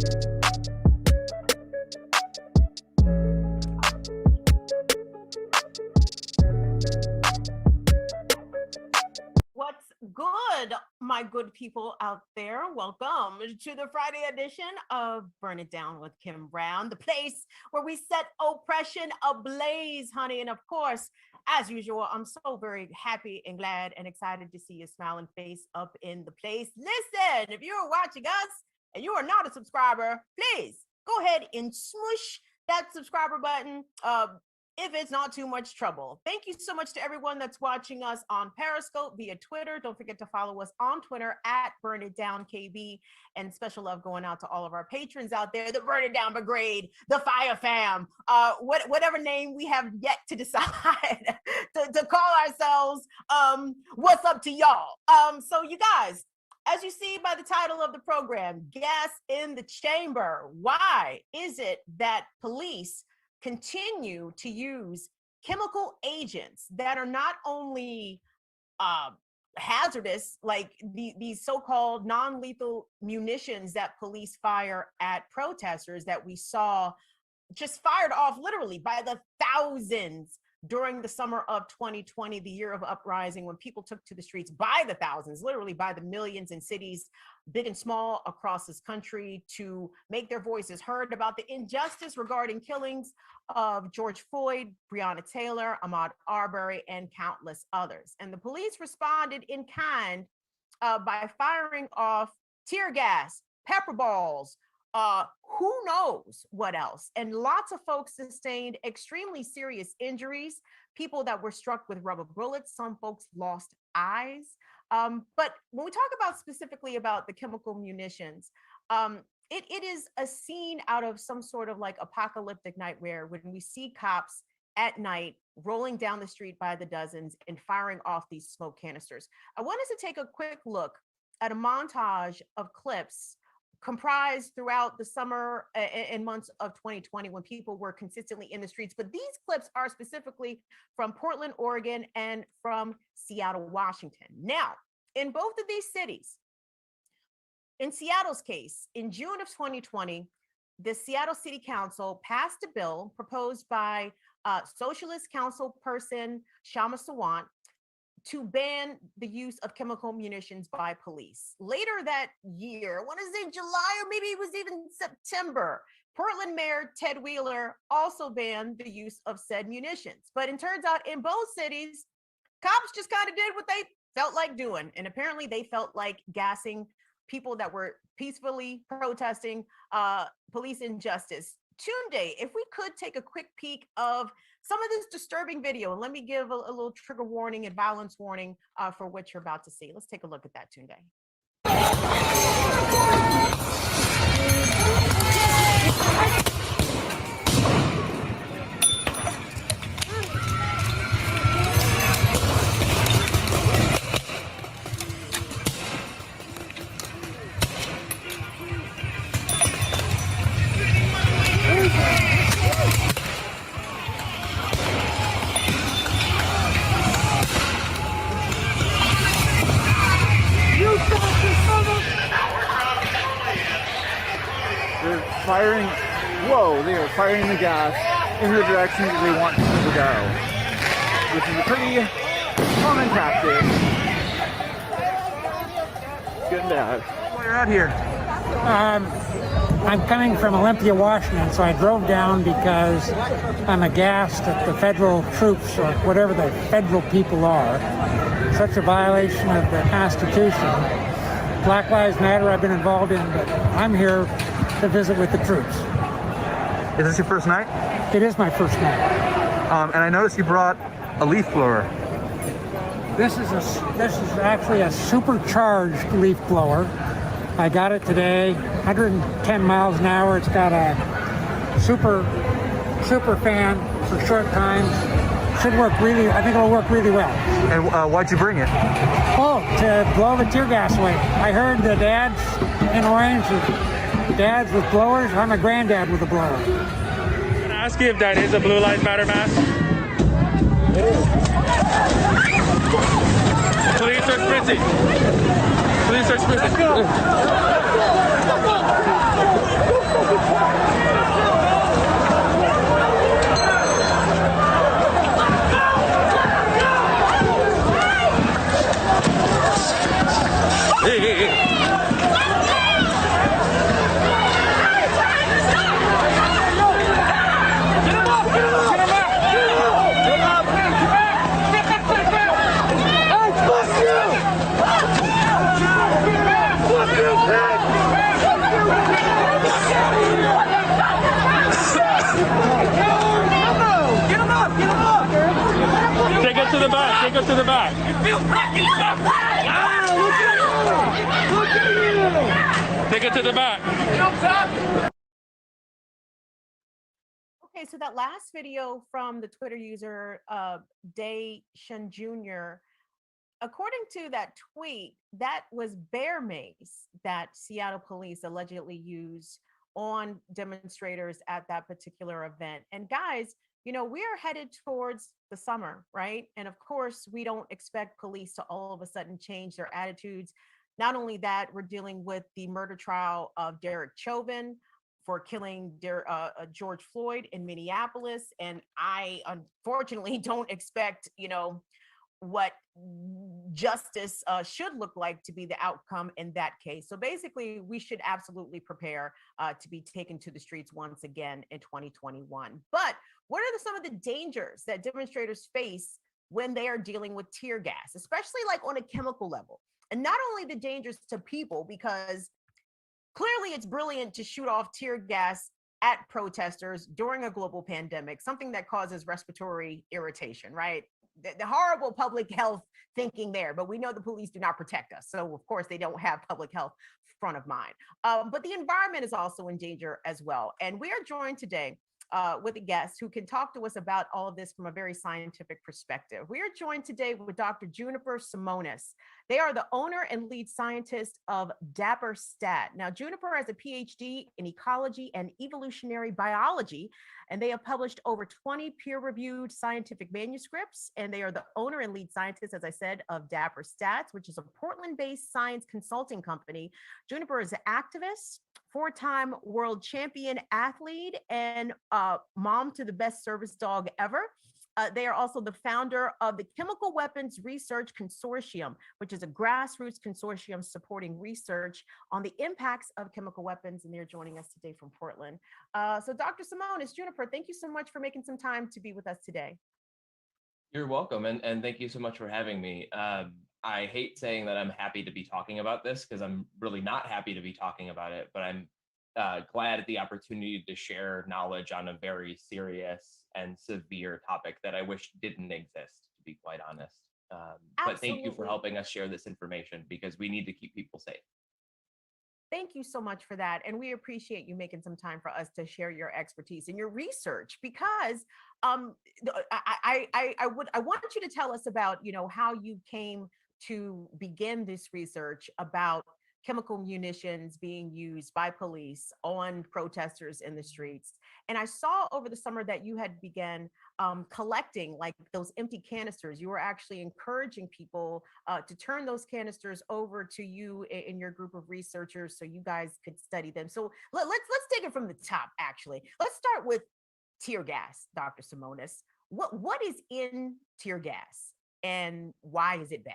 What's good, my good people out there? Welcome to the Friday edition of Burn It Down with Kim Brown, the place where we set oppression ablaze, honey. And of course, as usual, I'm so very happy and glad and excited to see your smiling face up in the place. Listen, if you're watching us and you are not a subscriber, please go ahead and smush that subscriber button. If it's not too much trouble. Thank you so much to everyone that's watching us on Periscope via Twitter. Don't forget to follow us on Twitter at Burn It Down KB. And special love going out to all of our patrons out there, the Burn It Down Brigade, the Fire Fam, whatever name we have yet to decide to call ourselves. What's up to y'all? So you guys, as you see by the title of the program, Gas in the Chamber. Why is it that police continue to use chemical agents that are not only hazardous, like these so-called non-lethal munitions that police fire at protesters that we saw just fired off literally by the thousands during the summer of 2020, the year of uprising, when people took to the streets by the thousands, literally by the millions in cities, big and small across this country, to make their voices heard about the injustice regarding killings of George Floyd, Breonna Taylor, Ahmaud Arbery, and countless others. And the police responded in kind by firing off tear gas, pepper balls, who knows what else. And lots of folks sustained extremely serious injuries, people that were struck with rubber bullets, some folks lost eyes. But when we talk about specifically about the chemical munitions, it is a scene out of some sort of like apocalyptic nightmare when we see cops at night rolling down the street by the dozens and firing off these smoke canisters. I want us to take a quick look at a montage of clips comprised throughout the summer and months of 2020 when people were consistently in the streets. But these clips are specifically from Portland, Oregon, and from Seattle, Washington. Now, in both of these cities, in Seattle's case, in June of 2020, the Seattle City Council passed a bill proposed by Socialist Council person Kshama Sawant to ban the use of chemical munitions by police. Later that year, I want to say July, or maybe it was even September, Portland Mayor Ted Wheeler also banned the use of said munitions. But it turns out in both cities, cops just kind of did what they felt like doing. And apparently they felt like gassing people that were peacefully protesting police injustice. Tunde, if we could take a quick peek of some of this disturbing video, and let me give a little trigger warning and violence warning for what you're about to see. Let's take a look at that, Tunde. Firing, they are firing the gas in the direction that they want people to go, which is a pretty common tactic. Good and bad. While you're out here, I'm coming from Olympia, Washington, so I drove down because I'm aghast at the federal troops, or whatever the federal people are. Such a violation of the Constitution. Black Lives Matter I've been involved in, but I'm here to visit with the troops. Is this your first night? It is my first night. And I noticed you brought a leaf blower. This is actually a supercharged leaf blower. I got it today, 110 miles an hour. It's got a super fan for short times. Should work really, I think it'll work really well. And why'd you bring it? Oh, to blow the tear gas away. I heard the dads in Orange, dads with blowers. I'm a granddad with a blower. Can I ask you if that is a Blue Lives Matter mask? It is. Police are sprinting. Police are sprinting. Take it to the back. Take it to the back. Take it to the back. Okay, so that last video from the Twitter user, Day Shun Jr., according to that tweet, that was bear mace that Seattle police allegedly used on demonstrators at that particular event. And guys, you know, we are headed towards the summer, right? And of course, we don't expect police to all of a sudden change their attitudes. Not only that, we're dealing with the murder trial of Derek Chauvin for killing George Floyd in Minneapolis. And I unfortunately don't expect, you know, what justice should look like to be the outcome in that case. So basically, we should absolutely prepare to be taken to the streets once again in 2021. But what are some of the dangers that demonstrators face when they are dealing with tear gas, especially like on a chemical level? And not only the dangers to people, because clearly it's brilliant to shoot off tear gas at protesters during a global pandemic, something that causes respiratory irritation, right? The horrible public health thinking there, but we know the police do not protect us. So of course they don't have public health front of mind. But the environment is also in danger as well. And we are joined today with a guest who can talk to us about all of this from a very scientific perspective. We are joined today with Dr. Juniper Simonis. They are the owner and lead scientist of Dapper Stat. Now, Juniper has a PhD in ecology and evolutionary biology, and they have published over 20 peer-reviewed scientific manuscripts, and they are the owner and lead scientist, as I said, of Dapper Stats, which is a Portland-based science consulting company. Juniper is an activist, four-time world champion athlete, and mom to the best service dog ever. They are also the founder of the Chemical Weapons Research Consortium, which is a grassroots consortium supporting research on the impacts of chemical weapons. And they're joining us today from Portland. So Dr. Simonis, Juniper, thank you so much for making some time to be with us today. You're welcome. And thank you so much for having me. I hate saying that I'm happy to be talking about this because I'm really not happy to be talking about it, but I'm glad at the opportunity to share knowledge on a very serious and severe topic that I wish didn't exist, to be quite honest. But thank you for helping us share this information because we need to keep people safe. Thank you so much for that. And we appreciate you making some time for us to share your expertise and your research, because I want you to tell us about, you know, how you came to begin this research about chemical munitions being used by police on protesters in the streets. And I saw over the summer that you had begun collecting like those empty canisters. You were actually encouraging people to turn those canisters over to you in your group of researchers so you guys could study them. So let's take it from the top, actually. Let's start with tear gas, Dr. Simonis. What is in tear gas and why is it bad?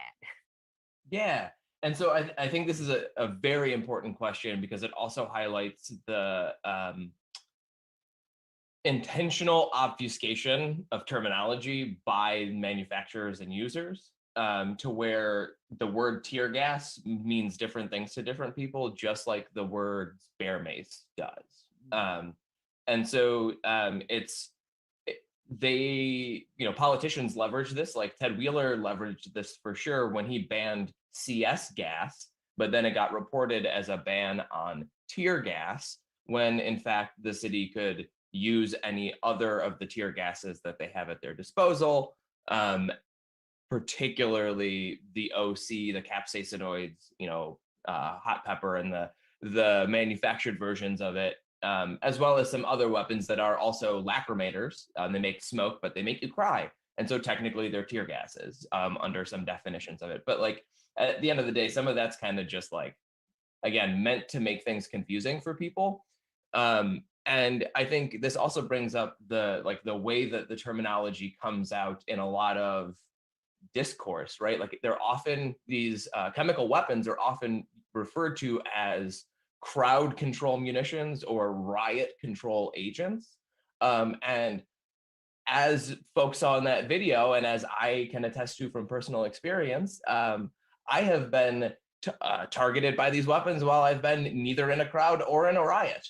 Yeah. And so I think this is a very important question because it also highlights the intentional obfuscation of terminology by manufacturers and users to where the word tear gas means different things to different people, just like the word bear mace does. And so politicians leverage this, like Ted Wheeler leveraged this for sure when he banned CS gas, but then it got reported as a ban on tear gas when in fact the city could use any other of the tear gases that they have at their disposal, particularly the OC, the capsaicinoids, hot pepper and the manufactured versions of it, as well as some other weapons that are also lacrimators. They make smoke, but they make you cry. And so technically they're tear gases under some definitions of it. But like at the end of the day, some of that's kind of just like, again, meant to make things confusing for people. And I think this also brings up the way that the terminology comes out in a lot of discourse, right? Like they're often, these chemical weapons are often referred to as crowd control munitions or riot control agents. And as folks saw in that video, and as I can attest to from personal experience, I have been targeted by these weapons while I've been neither in a crowd or in a riot.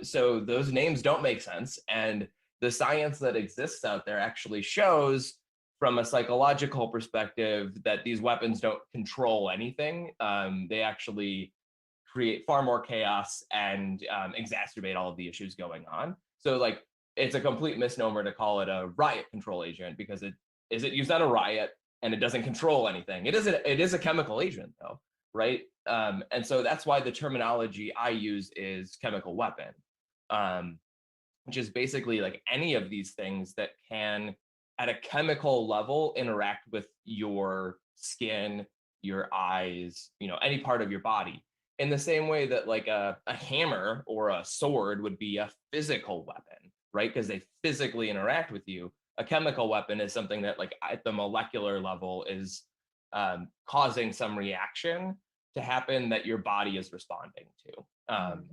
So those names don't make sense. And the science that exists out there actually shows from a psychological perspective that these weapons don't control anything. They actually create far more chaos and exacerbate all of the issues going on. So like, it's a complete misnomer to call it a riot control agent because it isn't used on a riot and it doesn't control anything. It is a chemical agent though, right? And so that's why the terminology I use is chemical weapon, which is basically like any of these things that can, at a chemical level, interact with your skin, your eyes, any part of your body. In the same way that like a hammer or a sword would be a physical weapon, right? Because they physically interact with you. A chemical weapon is something that like at the molecular level is causing some reaction to happen that your body is responding to.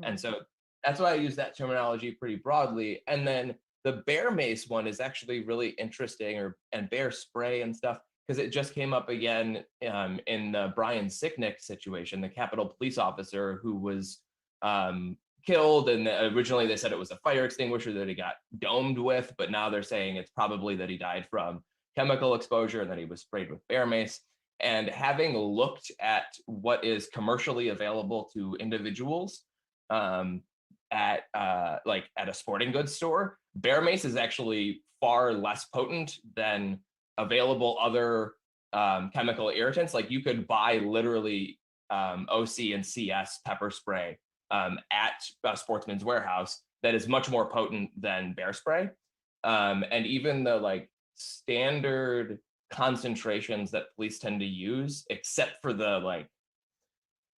And so that's why I use that terminology pretty broadly. And then the bear mace one is actually really interesting, and bear spray and stuff, because it just came up again in the Brian Sicknick situation, the Capitol police officer who was killed. And originally they said it was a fire extinguisher that he got domed with, but now they're saying it's probably that he died from chemical exposure and that he was sprayed with bear mace. And having looked at what is commercially available to individuals at a sporting goods store, bear mace is actually far less potent than available other chemical irritants. Like you could buy literally OC and CS pepper spray at a Sportsman's Warehouse that is much more potent than bear spray. And even the like standard concentrations that police tend to use, except for the like,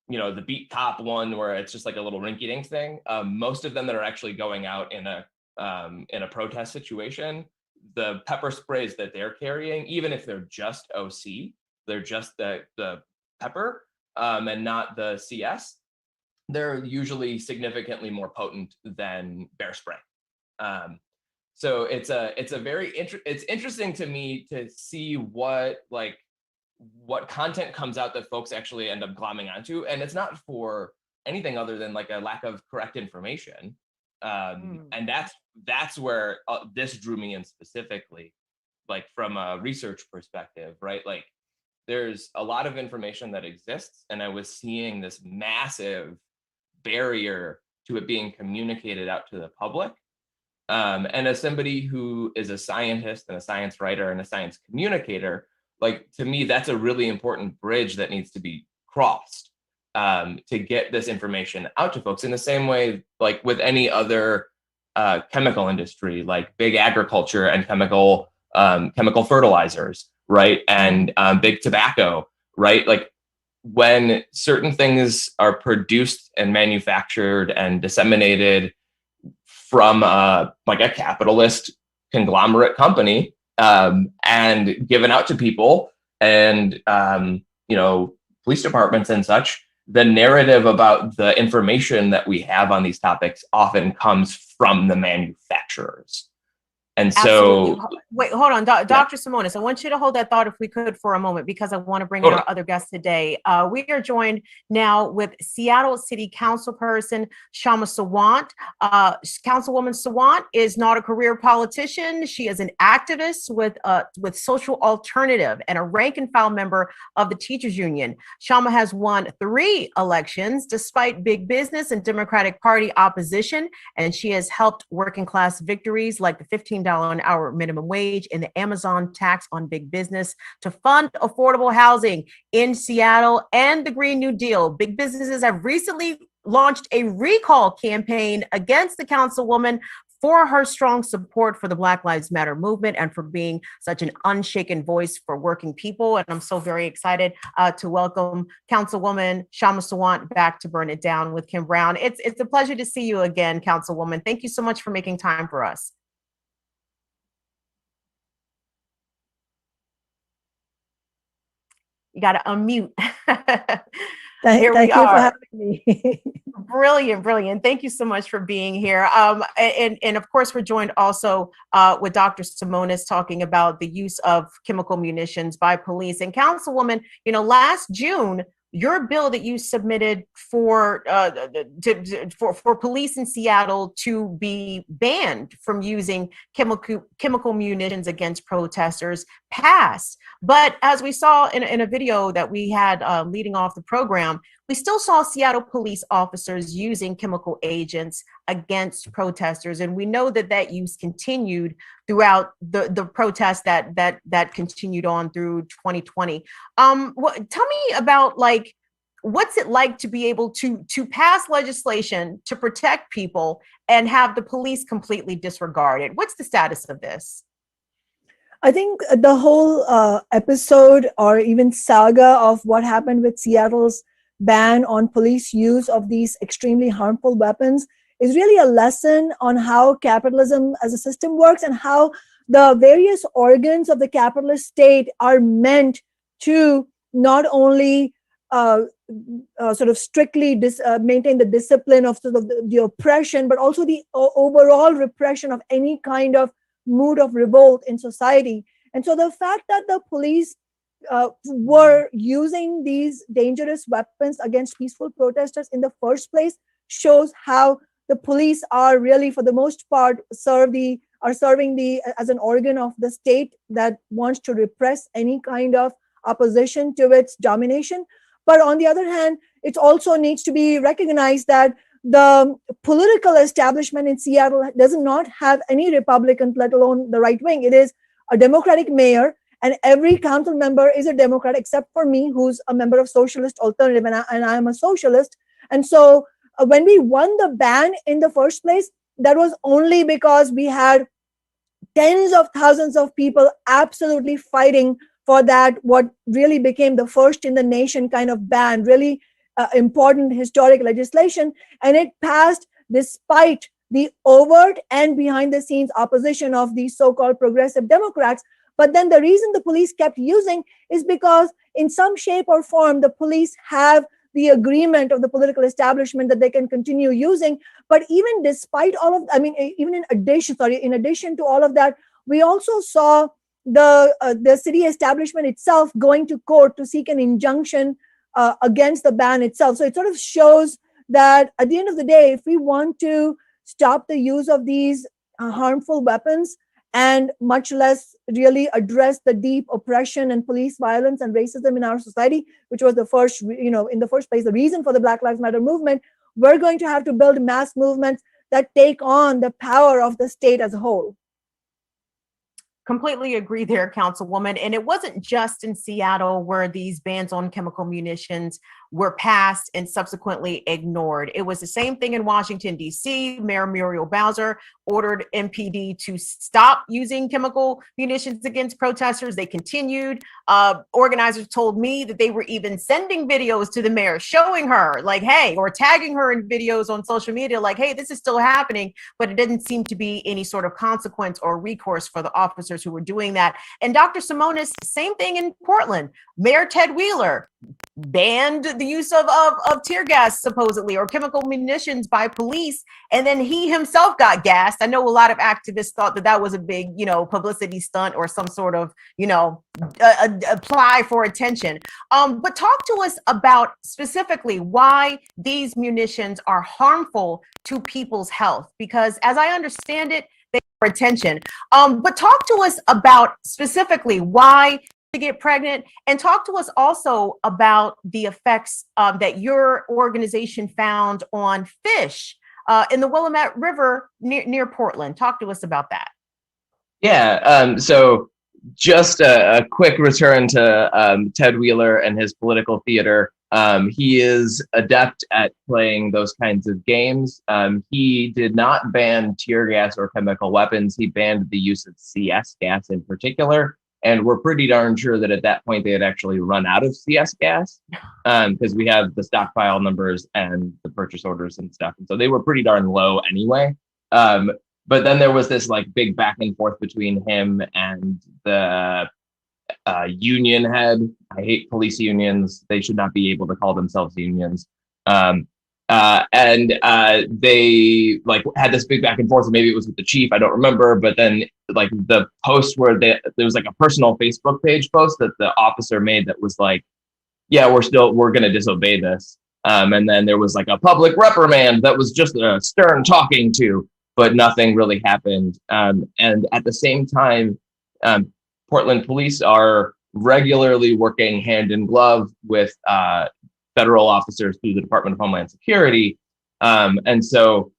the beat cop one where it's just like a little rinky-dink thing. Most of them that are actually going out in a protest situation, the pepper sprays that they're carrying, even if they're just OC, they're just the pepper and not the CS, they're usually significantly more potent than bear spray. So it's interesting to me to see what content comes out that folks actually end up glomming onto, and it's not for anything other than like a lack of correct information. And that's where this drew me in specifically, like from a research perspective, right? Like there's a lot of information that exists, and I was seeing this massive barrier to it being communicated out to the public. And as somebody who is a scientist and a science writer and a science communicator, like to me, that's a really important bridge that needs to be crossed to get this information out to folks in the same way, like with any other chemical industry, like big agriculture and chemical fertilizers, right? And big tobacco, right? Like when certain things are produced and manufactured and disseminated from like a capitalist conglomerate company and given out to people and police departments and such, the narrative about the information that we have on these topics often comes from the manufacturers. And so, wait, hold on, Dr. Simonis, I want you to hold that thought if we could for a moment, because I want to bring in our other guests today. We are joined now with Seattle City Councilperson Kshama Sawant. Councilwoman Sawant is not a career politician. She is an activist with Social Alternative and a rank and file member of the Teachers Union. Kshama has won 3 elections despite big business and Democratic Party opposition, and she has helped working class victories like the $15 an hour minimum wage and the Amazon tax on big business to fund affordable housing in Seattle and the Green New Deal. Big businesses have recently launched a recall campaign against the councilwoman for her strong support for the Black Lives Matter movement and for being such an unshaken voice for working people. And I'm so very excited to welcome Councilwoman Kshama Sawant back to Burn It Down with Kim Brown. It's a pleasure to see you again, Councilwoman. Thank you so much for making time for us. You got to unmute. Here Thank we you for are. having me. Brilliant, brilliant. Thank you so much for being here. And of course, we're joined also with Dr. Simonis talking about the use of chemical munitions by police. And Councilwoman, last June, your bill that you submitted for police in Seattle to be banned from using chemical munitions against protesters passed. But as we saw in a video that we had leading off the program, we still saw Seattle police officers using chemical agents against protesters, and we know that use continued throughout the protests that continued on through 2020. Tell me about what's it like to be able to pass legislation to protect people and have the police completely disregard it? What's the status of this? I think the whole episode or even saga of what happened with Seattle's ban on police use of these extremely harmful weapons is really a lesson on how capitalism as a system works and how the various organs of the capitalist state are meant to not only sort of strictly maintain the discipline of sort of the oppression, but also the overall repression of any kind of mood of revolt in society. And so the fact that the police were using these dangerous weapons against peaceful protesters in the first place shows how the police are really, for the most part, serving as an organ of the state that wants to repress any kind of opposition to its domination. But on the other hand, it also needs to be recognized that the political establishment in Seattle does not have any Republicans, let alone the right wing. It is a Democratic mayor, and every council member is a Democrat except for me, who's a member of Socialist Alternative, and I am a socialist. And so when we won the ban in the first place, that was only because we had tens of thousands of people absolutely fighting for that, what really became the first in the nation kind of ban, really important historic legislation. And it passed despite the overt and behind the scenes opposition of these so-called progressive Democrats. But then the reason the police kept using is because in some shape or form, the police have the agreement of the political establishment that they can continue using. But even despite all of, even in addition to all of that, we also saw the city establishment itself going to court to seek an injunction against the ban itself. So it sort of shows that at the end of the day, if we want to stop the use of these harmful weapons and much less really address the deep oppression and police violence and racism in our society, which was the first, in the first place, the reason for the Black Lives Matter movement, we're going to have to build mass movements that take on the power of the state as a whole. Completely agree there, Councilwoman. And it wasn't just in Seattle where these bans on chemical munitions were passed and subsequently ignored. It was the same thing in Washington, D.C. Mayor Muriel Bowser ordered MPD to stop using chemical munitions against protesters. They continued. Organizers told me that they were even sending videos to the mayor showing her like, hey, or tagging her in videos on social media like, hey, this is still happening. But it didn't seem to be any sort of consequence or recourse for the officers who were doing that. And Dr. Simonis, same thing in Portland. Mayor Ted Wheeler banned the use of tear gas, supposedly, or chemical munitions by police. And then he himself got gassed. I know a lot of activists thought that was a big, publicity stunt or some sort of, apply for attention. But talk to us about specifically why these munitions are harmful to people's health, because as I understand it, they are attention. But talk to us about specifically why to get pregnant, and talk to us also about the effects that your organization found on fish in the Willamette River near Portland. Talk to us about that. Yeah, so just a quick return to Ted Wheeler and his political theater. He is adept at playing those kinds of games. He did not ban tear gas or chemical weapons. He banned the use of CS gas in particular. And we're pretty darn sure that at that point they had actually run out of CS gas because we have the stockpile numbers and the purchase orders and stuff. And so they were pretty darn low anyway. But then there was this like big back and forth between him and the union head. I hate police unions. They should not be able to call themselves unions. They like had this big back and forth, and maybe it was with the chief, I don't remember, but then like the post where there was like a personal Facebook page post that the officer made that was like, yeah, we're going to disobey this. And then there was like a public reprimand that was just a stern talking to, but nothing really happened. And at the same time, Portland police are regularly working hand in glove with federal officers through the Department of Homeland Security. And so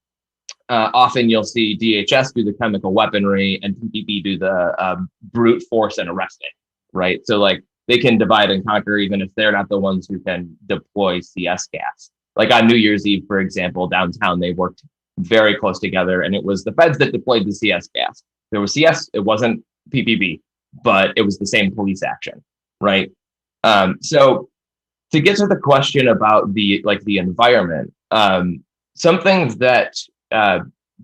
often you'll see DHS do the chemical weaponry and PPP do the brute force and arresting, right? So like they can divide and conquer even if they're not the ones who can deploy CS gas. Like on New Year's Eve, for example, downtown, they worked very close together, and it was the feds that deployed the CS gas. There was CS, it wasn't PPP, but it was the same police action, right? So to get to the question about the environment, something that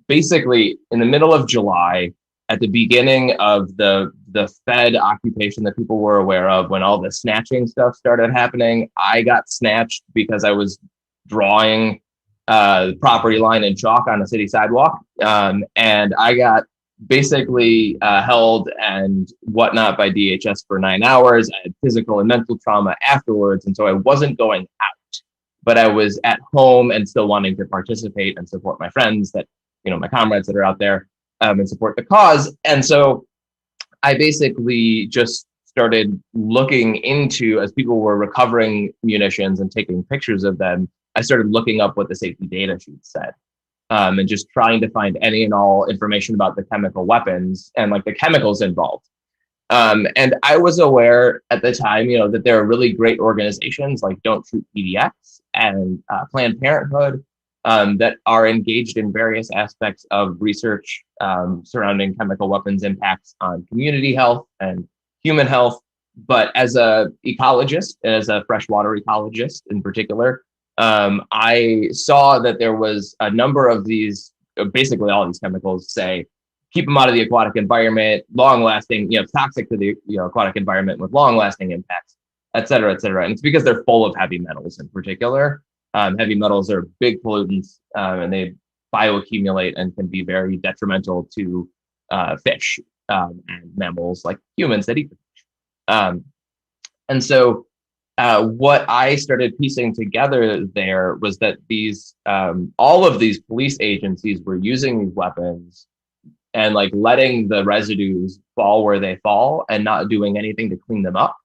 basically in the middle of July, at the beginning of the Fed occupation that people were aware of, when all the snatching stuff started happening, I got snatched because I was drawing the property line in chalk on a city sidewalk. And I got basically held and whatnot by DHS for 9 hours. I had physical and mental trauma afterwards. And so I wasn't going out, but I was at home and still wanting to participate and support my friends that, my comrades that are out there and support the cause. And so I basically just started looking into, as people were recovering munitions and taking pictures of them, I started looking up what the safety data sheet said. And just trying to find any and all information about the chemical weapons and like the chemicals involved. And I was aware at the time, that there are really great organizations like Don't Shoot PDX and Planned Parenthood that are engaged in various aspects of research surrounding chemical weapons impacts on community health and human health. But as a ecologist, as a freshwater ecologist in particular, I saw that there was a number of these, basically all these chemicals say, keep them out of the aquatic environment, long lasting, toxic to the aquatic environment with long lasting impacts, et cetera, et cetera. And it's because they're full of heavy metals in particular. Heavy metals are big pollutants and they bioaccumulate and can be very detrimental to fish and mammals like humans that eat fish. And so what I started piecing together there was that these all of these police agencies were using these weapons and like letting the residues fall where they fall and not doing anything to clean them up.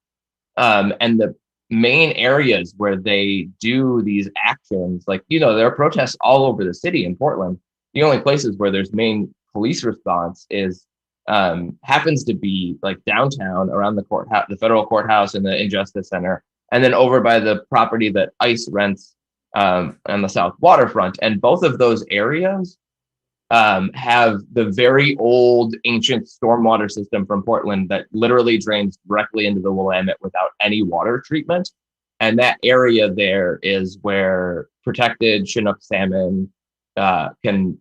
And the main areas where they do these actions, like, there are protests all over the city in Portland. The only places where there's main police response is happens to be like downtown around the courthouse, the federal courthouse and the Injustice Center, and then over by the property that ICE rents on the South Waterfront. And both of those areas have the very old ancient stormwater system from Portland that literally drains directly into the Willamette without any water treatment. And that area there is where protected Chinook salmon can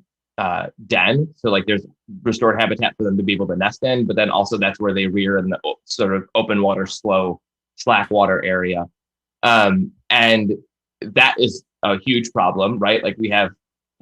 den. So like there's restored habitat for them to be able to nest in, but then also that's where they rear in the sort of open water, slow, slack water area. And that is a huge problem, right? Like we have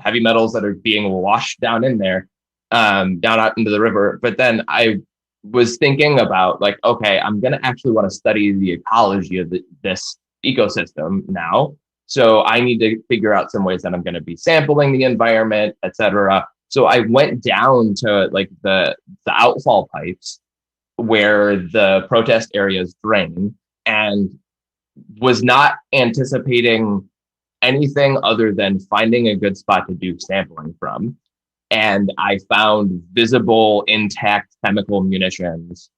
heavy metals that are being washed down in there, down out into the river. But then I was thinking about like, okay, I'm going to actually want to study the ecology of this ecosystem now. So I need to figure out some ways that I'm going to be sampling the environment, et cetera. So I went down to like the outfall pipes where the protest areas drain and was not anticipating anything other than finding a good spot to do sampling from. And I found visible intact chemical munitions,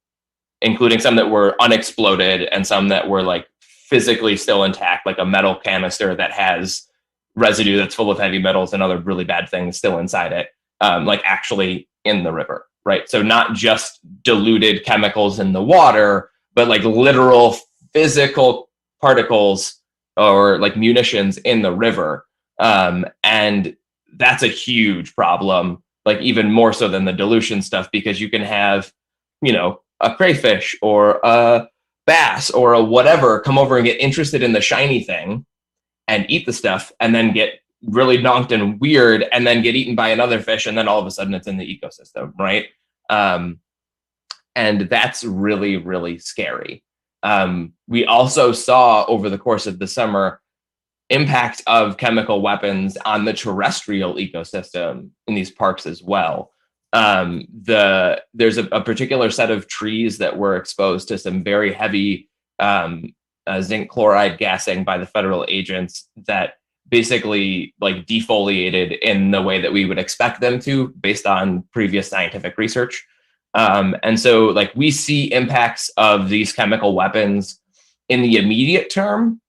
including some that were unexploded and some that were like physically still intact, like a metal canister that has residue that's full of heavy metals and other really bad things still inside it, like actually in the river, right? So not just diluted chemicals in the water, but like literal physical particles or like munitions in the river. And that's a huge problem, like even more so than the dilution stuff, because you can have, a crayfish or a bass or a whatever come over and get interested in the shiny thing and eat the stuff and then get really knonked and weird and then get eaten by another fish, and then all of a sudden it's in the ecosystem, right? And that's really, really scary. We also saw over the course of the summer impact of chemical weapons on the terrestrial ecosystem in these parks as well. There's a particular set of trees that were exposed to some very heavy zinc chloride gassing by the federal agents that basically like defoliated in the way that we would expect them to based on previous scientific research. And so like we see impacts of these chemical weapons in the immediate term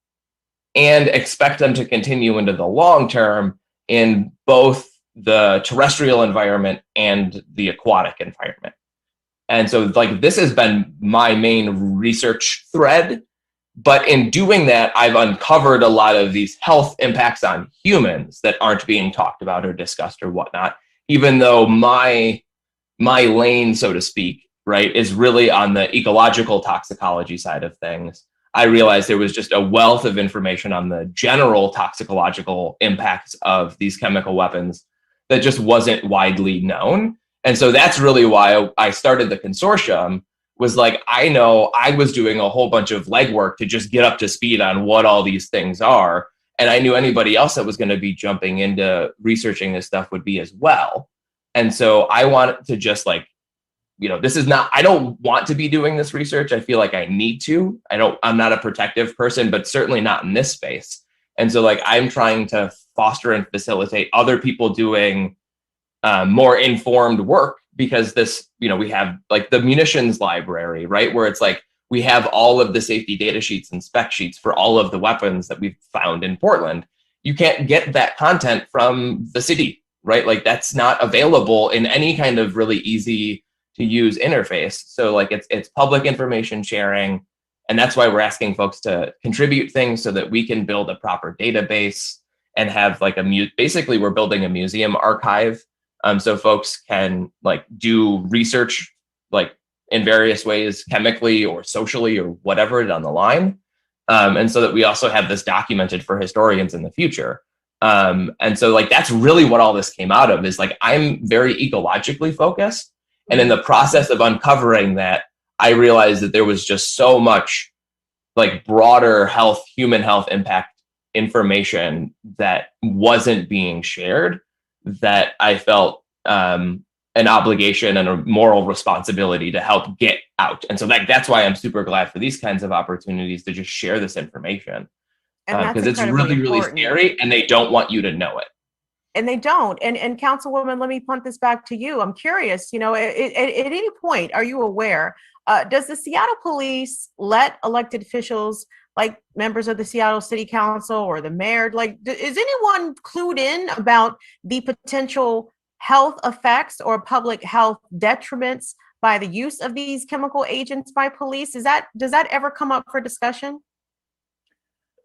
and expect them to continue into the long term in both the terrestrial environment and the aquatic environment. And so like this has been my main research thread. But in doing that, I've uncovered a lot of these health impacts on humans that aren't being talked about or discussed or whatnot, even though my lane, so to speak, right, is really on the ecological toxicology side of things. I realized there was just a wealth of information on the general toxicological impacts of these chemical weapons that just wasn't widely known. And so that's really why I started the consortium. Was like, I know I was doing a whole bunch of legwork to just get up to speed on what all these things are. And I knew anybody else that was going to be jumping into researching this stuff would be as well. And so I want to just like, you know, this is not, I don't want to be doing this research. I feel like I need to. I'm not a protective person, but certainly not in this space. And so like, I'm trying to foster and facilitate other people doing more informed work. Because this, you know, we have like the munitions library, right? Where it's like, we have all of the safety data sheets and spec sheets for all of the weapons that we've found in Portland. You can't get that content from the city, right? Like that's not available in any kind of really easy to use interface. So like it's public information sharing. And that's why we're asking folks to contribute things so that we can build a proper database and have like basically we're building a museum archive. So folks can like do research like in various ways, chemically or socially or whatever down the line. And so that we also have this documented for historians in the future. And so like, that's really what all this came out of is like, I'm very ecologically focused. And in the process of uncovering that, I realized that there was just so much like broader health, human health impact information that wasn't being shared, that I felt an obligation and a moral responsibility to help get out. And so that's why I'm super glad for these kinds of opportunities to just share this information. Because it's really, really scary and they don't want you to know it. And they don't. And Councilwoman, let me punt this back to you. I'm curious, you know, at any point, are you aware, does the Seattle police let elected officials like members of the Seattle City Council or the mayor, like, is anyone clued in about the potential health effects or public health detriments by the use of these chemical agents by police? Does that ever come up for discussion?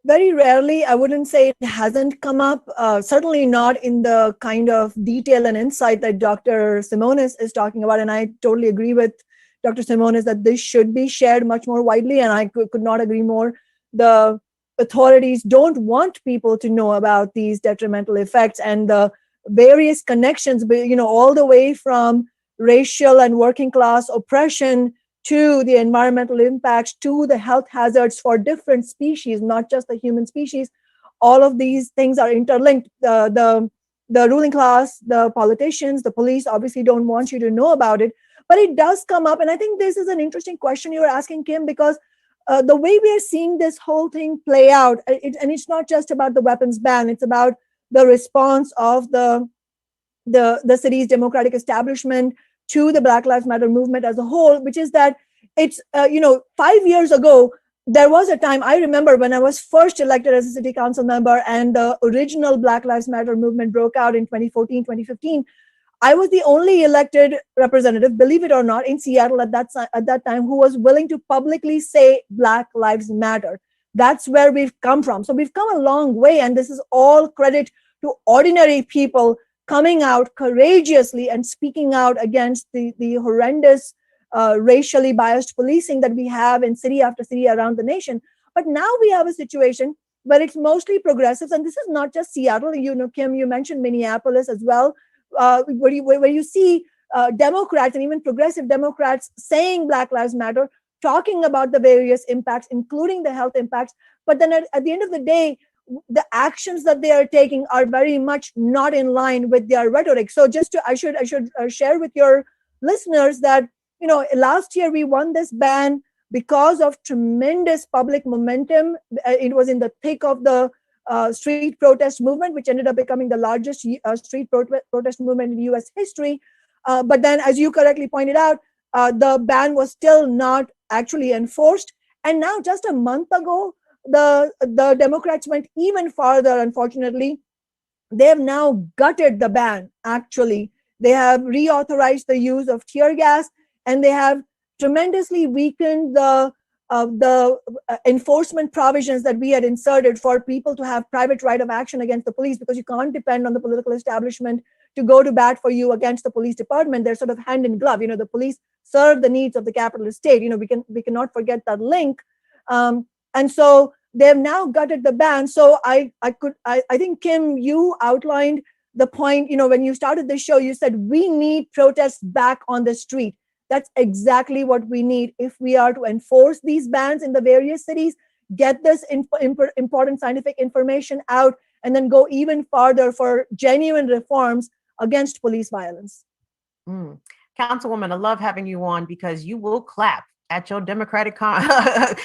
Very rarely. I wouldn't say it hasn't come up, certainly not in the kind of detail and insight that Dr. Simonis is talking about. And I totally agree with Dr. Simonis that this should be shared much more widely. And I could not agree more. The authorities don't want people to know about these detrimental effects and the various connections, you know, all the way from racial and working class oppression to the environmental impacts, to the health hazards for different species, not just the human species. All of these things are interlinked. The ruling class, the politicians, the police obviously don't want you to know about it, but it does come up. And I think this is an interesting question you're asking, Kim, because the way we are seeing this whole thing play out, and it's not just about the weapons ban, it's about the response of the city's democratic establishment to the Black Lives Matter movement as a whole, which is that it's, 5 years ago, there was a time, I remember when I was first elected as a city council member and the original Black Lives Matter movement broke out in 2014, 2015. I was the only elected representative, believe it or not, in Seattle at that time who was willing to publicly say Black Lives Matter. That's where we've come from. So we've come a long way, and this is all credit to ordinary people coming out courageously and speaking out against the horrendous racially biased policing that we have in city after city around the nation. But now we have a situation where it's mostly progressives, and this is not just Seattle. You know, Kim, you mentioned Minneapolis as well, where you see Democrats and even progressive Democrats saying Black Lives Matter, talking about the various impacts, including the health impacts. But then at the end of the day, the actions that they are taking are very much not in line with their rhetoric. So I should share with your listeners that, you know, last year we won this ban because of tremendous public momentum. It was in the thick of the street protest movement, which ended up becoming the largest street protest movement in US history. But then, as you correctly pointed out, the ban was still not actually enforced. And now, just a month ago, the Democrats went even farther, unfortunately. They have now gutted the ban, actually. They have reauthorized the use of tear gas, and they have tremendously weakened the enforcement provisions that we had inserted for people to have private right of action against the police, because you can't depend on the political establishment to go to bat for you against the police department. They're sort of hand in glove. You know, the police serve the needs of the capitalist state. You know, we cannot forget that link. And so they've now gutted the ban. So I think, Kim, you outlined the point. You know, when you started the show, you said we need protests back on the street. That's exactly what we need if we are to enforce these bans in the various cities, get this important scientific information out, and then go even farther for genuine reforms against police violence. Councilwoman, I love having you on because you will clap at your Democratic fellow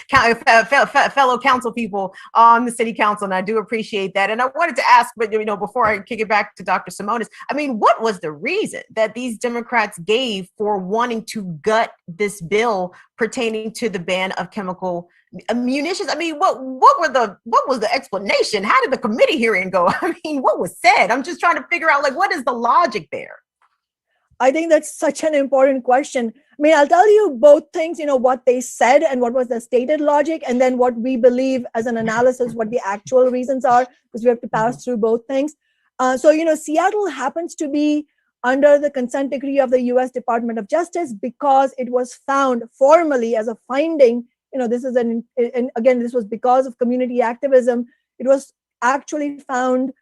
council people on the city council, and I do appreciate that. And I wanted to ask, but you know, before I kick it back to Dr. Simonis, I mean, what was the reason that these Democrats gave for wanting to gut this bill pertaining to the ban of chemical munitions? I mean, what was the explanation? How did the committee hearing go? I mean, what was said? I'm just trying to figure out, like, what is the logic there? I think that's such an important question. I mean, I'll tell you both things, you know, what they said and what was the stated logic, and then what we believe as an analysis, what the actual reasons are, because we have to pass through both things. So, you know, Seattle happens to be under the consent decree of the US Department of Justice because it was found formally as a finding. You know, this is and again, this was because of community activism. It was actually found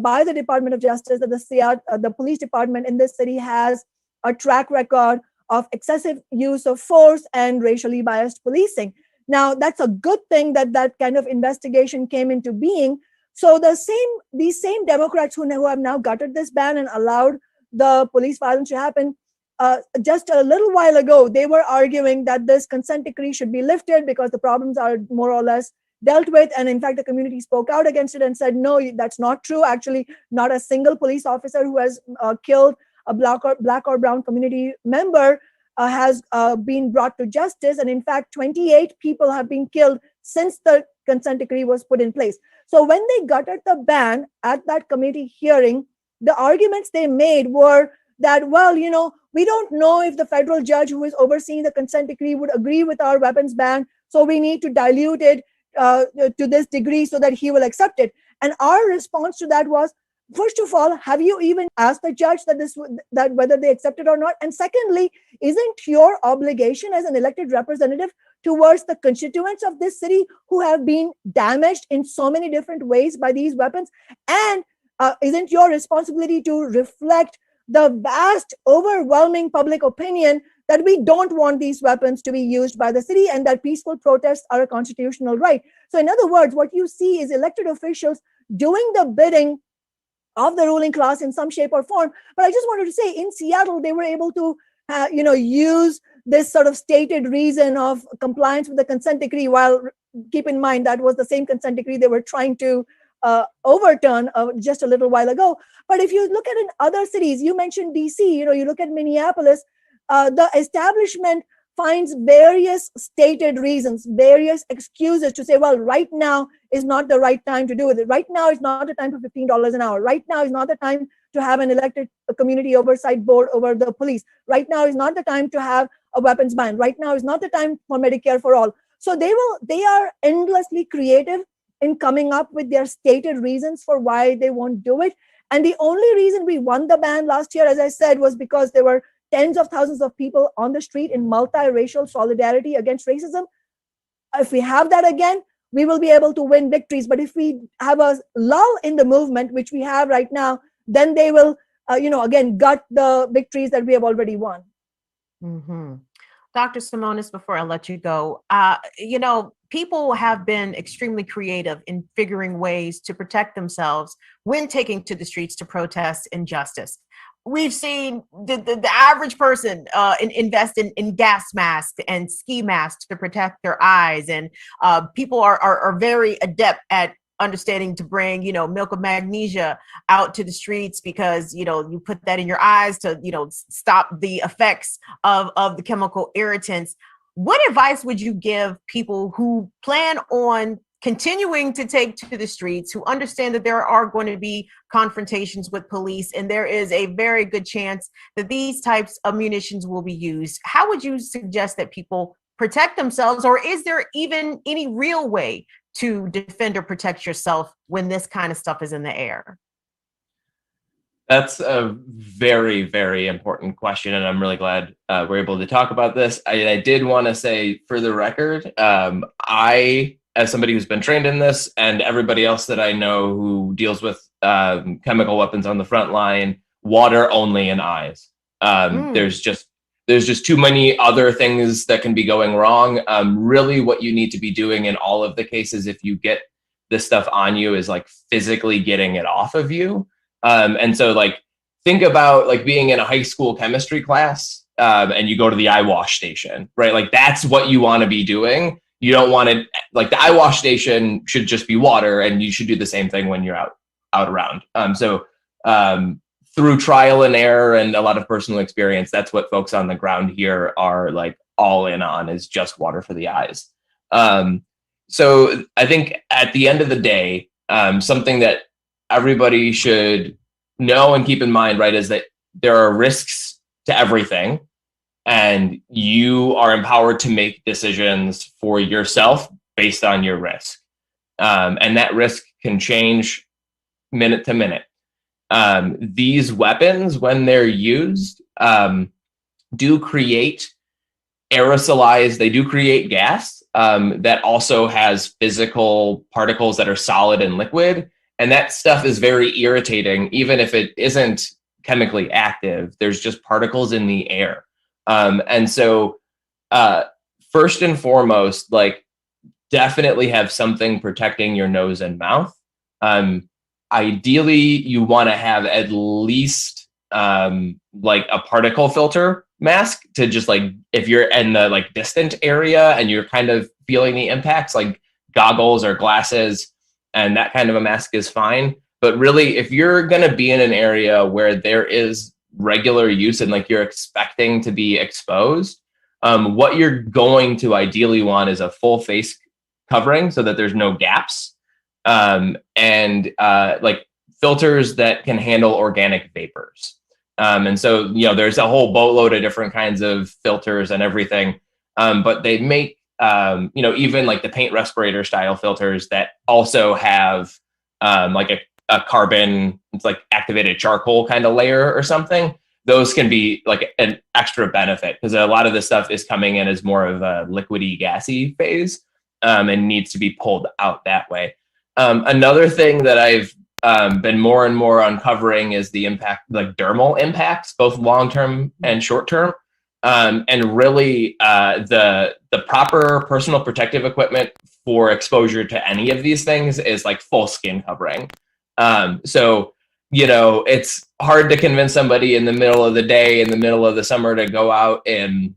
by the Department of Justice that the police department in this city has a track record of excessive use of force and racially biased policing. Now, that's a good thing that that kind of investigation came into being. So these same Democrats who have now gutted this ban and allowed the police violence to happen, just a little while ago, they were arguing that this consent decree should be lifted because the problems are more or less dealt with. And in fact, the community spoke out against it and said, no, that's not true. Actually, not a single police officer who has killed a black or brown community member has been brought to justice. And in fact, 28 people have been killed since the consent decree was put in place. So when they gutted the ban at that committee hearing, the arguments they made were that, well, you know, we don't know if the federal judge who is overseeing the consent decree would agree with our weapons ban. So we need to dilute it to this degree so that he will accept it. And our response to that was, first of all, have you even asked the judge that whether they accept it or not? And secondly, isn't your obligation as an elected representative towards the constituents of this city who have been damaged in so many different ways by these weapons? And isn't your responsibility to reflect the vast, overwhelming public opinion that we don't want these weapons to be used by the city and that peaceful protests are a constitutional right? So in other words, what you see is elected officials doing the bidding of the ruling class in some shape or form. But I just wanted to say, in Seattle, they were able to use this sort of stated reason of compliance with the consent decree, while keep in mind that was the same consent decree they were trying to overturn just a little while ago. But if you look at in other cities, you mentioned DC, you know, you look at Minneapolis, the establishment finds various stated reasons, various excuses to say, well, right now is not the right time to do it. Right now is not the time for $15 an hour. Right now is not the time to have an elected community oversight board over the police. Right now is not the time to have a weapons ban. Right now is not the time for Medicare for all. So they are endlessly creative in coming up with their stated reasons for why they won't do it. And the only reason we won the ban last year, as I said, was because there were tens of thousands of people on the street in multiracial solidarity against racism. If we have that again, we will be able to win victories. But if we have a lull in the movement, which we have right now, then they will, again, gut the victories that we have already won. Mm-hmm. Dr. Simonis, before I let you go, people have been extremely creative in figuring ways to protect themselves when taking to the streets to protest injustice. We've seen the average person invest in gas masks and ski masks to protect their eyes. And people are very adept at understanding to bring, milk of magnesia out to the streets because, you put that in your eyes to, stop the effects of the chemical irritants. What advice would you give people who plan on continuing to take to the streets, who understand that there are going to be confrontations with police and there is a very good chance that these types of munitions will be used? How would you suggest that people protect themselves, or is there even any real way to defend or protect yourself when this kind of stuff is in the air? That's a very, very important question, and I'm really glad we're able to talk about this. I did want to say, for the record, I, as somebody who's been trained in this, and everybody else that I know who deals with chemical weapons on the front line, water only in eyes. There's just too many other things that can be going wrong. Really, what you need to be doing in all of the cases, if you get this stuff on you, is like physically getting it off of you. And so, like, think about like being in a high school chemistry class and you go to the eye wash station, right? Like, that's what you want to be doing. You don't want to, like, the eye wash station should just be water, and you should do the same thing when you're out around. Through trial and error and a lot of personal experience, that's what folks on the ground here are like all in on, is just water for the eyes. So I think at the end of the day, something that everybody should know and keep in mind, right, is that there are risks to everything, and you are empowered to make decisions for yourself based on your risk. And that risk can change minute to minute. These weapons, when they're used, do create aerosolized, they do create gas that also has physical particles that are solid and liquid. And that stuff is very irritating, even if it isn't chemically active. There's just particles in the air. And so first and foremost, like, definitely have something protecting your nose and mouth. Ideally, you want to have at least like a particle filter mask to just, like, if you're in the like distant area and you're kind of feeling the impacts, like goggles or glasses, and that kind of a mask is fine. But really, if you're going to be in an area where there is regular use and like you're expecting to be exposed, what you're going to ideally want is a full face covering so that there's no gaps, and like filters that can handle organic vapors. And so, there's a whole boatload of different kinds of filters and everything, but they make even like the paint respirator style filters that also have like a carbon, it's like activated charcoal kind of layer or something. Those can be like an extra benefit because a lot of this stuff is coming in as more of a liquidy, gassy phase, and needs to be pulled out that way. Another thing that I've been more and more uncovering is the impact, like dermal impacts, both long-term and short-term. And really the proper personal protective equipment for exposure to any of these things is like full skin covering. So, it's hard to convince somebody in the middle of the day, in the middle of the summer, to go out in,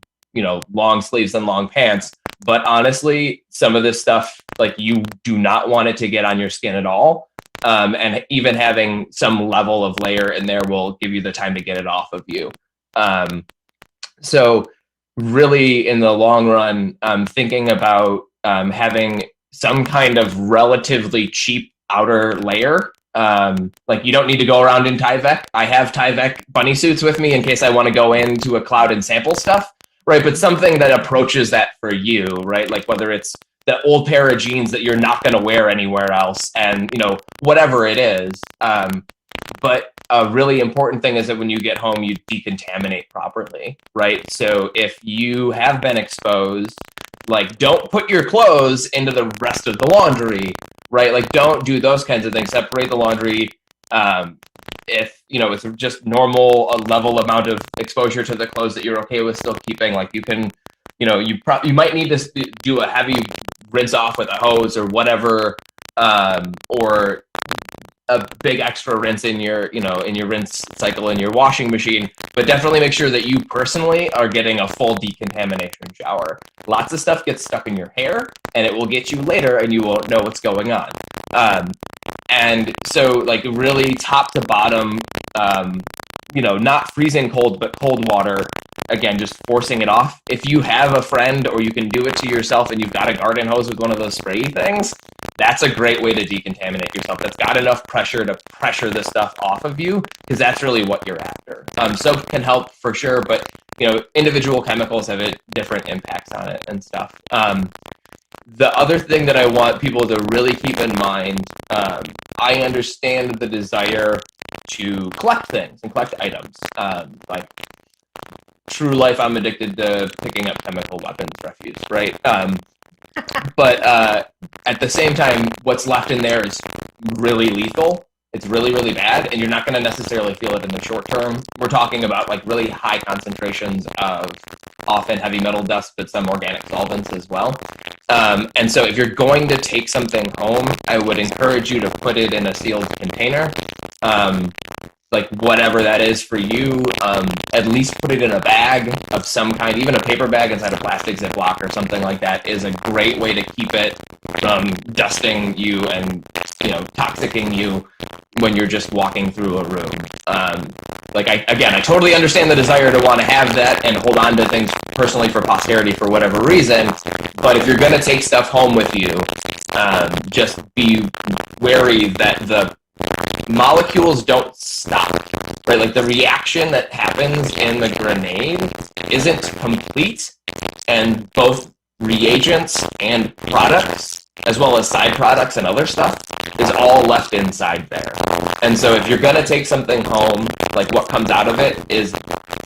long sleeves and long pants. But honestly, some of this stuff, like, you do not want it to get on your skin at all. And even having some level of layer in there will give you the time to get it off of you. So really, in the long run, thinking about having some kind of relatively cheap outer layer. Like, you don't need to go around in Tyvek. I have Tyvek bunny suits with me in case I want to go into a cloud and sample stuff, right? But something that approaches that for you, right? Like, whether it's the old pair of jeans that you're not going to wear anywhere else, and whatever it is. But a really important thing is that when you get home, you decontaminate properly, right? So if you have been exposed, like don't put your clothes into the rest of the laundry, right? Like don't do those kinds of things. Separate the laundry. If it's just normal level amount of exposure to the clothes that you're okay with still keeping, like you can, you might need to do a heavy rinse off with a hose or whatever, or a big extra rinse in your rinse cycle in your washing machine, but definitely make sure that you personally are getting a full decontamination shower. Lots of stuff gets stuck in your hair and it will get you later and you won't know what's going on. And so like really top to bottom, not freezing cold, but cold water, again, just forcing it off. If you have a friend or you can do it to yourself and you've got a garden hose with one of those sprayy things, that's a great way to decontaminate yourself. That's got enough pressure to pressure the stuff off of you, because that's really what you're after. Soap can help for sure, but individual chemicals have different impacts on it and stuff. The other thing that I want people to really keep in mind, I understand the desire to collect things and collect items. Like true life, I'm addicted to picking up chemical weapons refuse, right? But at the same time, what's left in there is really lethal. It's really, really bad, and you're not going to necessarily feel it in the short term. We're talking about like really high concentrations of often heavy metal dust, but some organic solvents as well. And so if you're going to take something home, I would encourage you to put it in a sealed container. Like whatever that is for you, at least put it in a bag of some kind. Even a paper bag inside a plastic Ziploc or something like that is a great way to keep it from dusting you and toxicking you when you're just walking through a room. I totally understand the desire to want to have that and hold on to things personally for posterity for whatever reason. But if you're going to take stuff home with you, just be wary that the molecules don't stop, right? Like the reaction that happens in the grenade isn't complete, and both reagents and products, as well as side products and other stuff, is all left inside there. And so if you're going to take something home, like what comes out of it is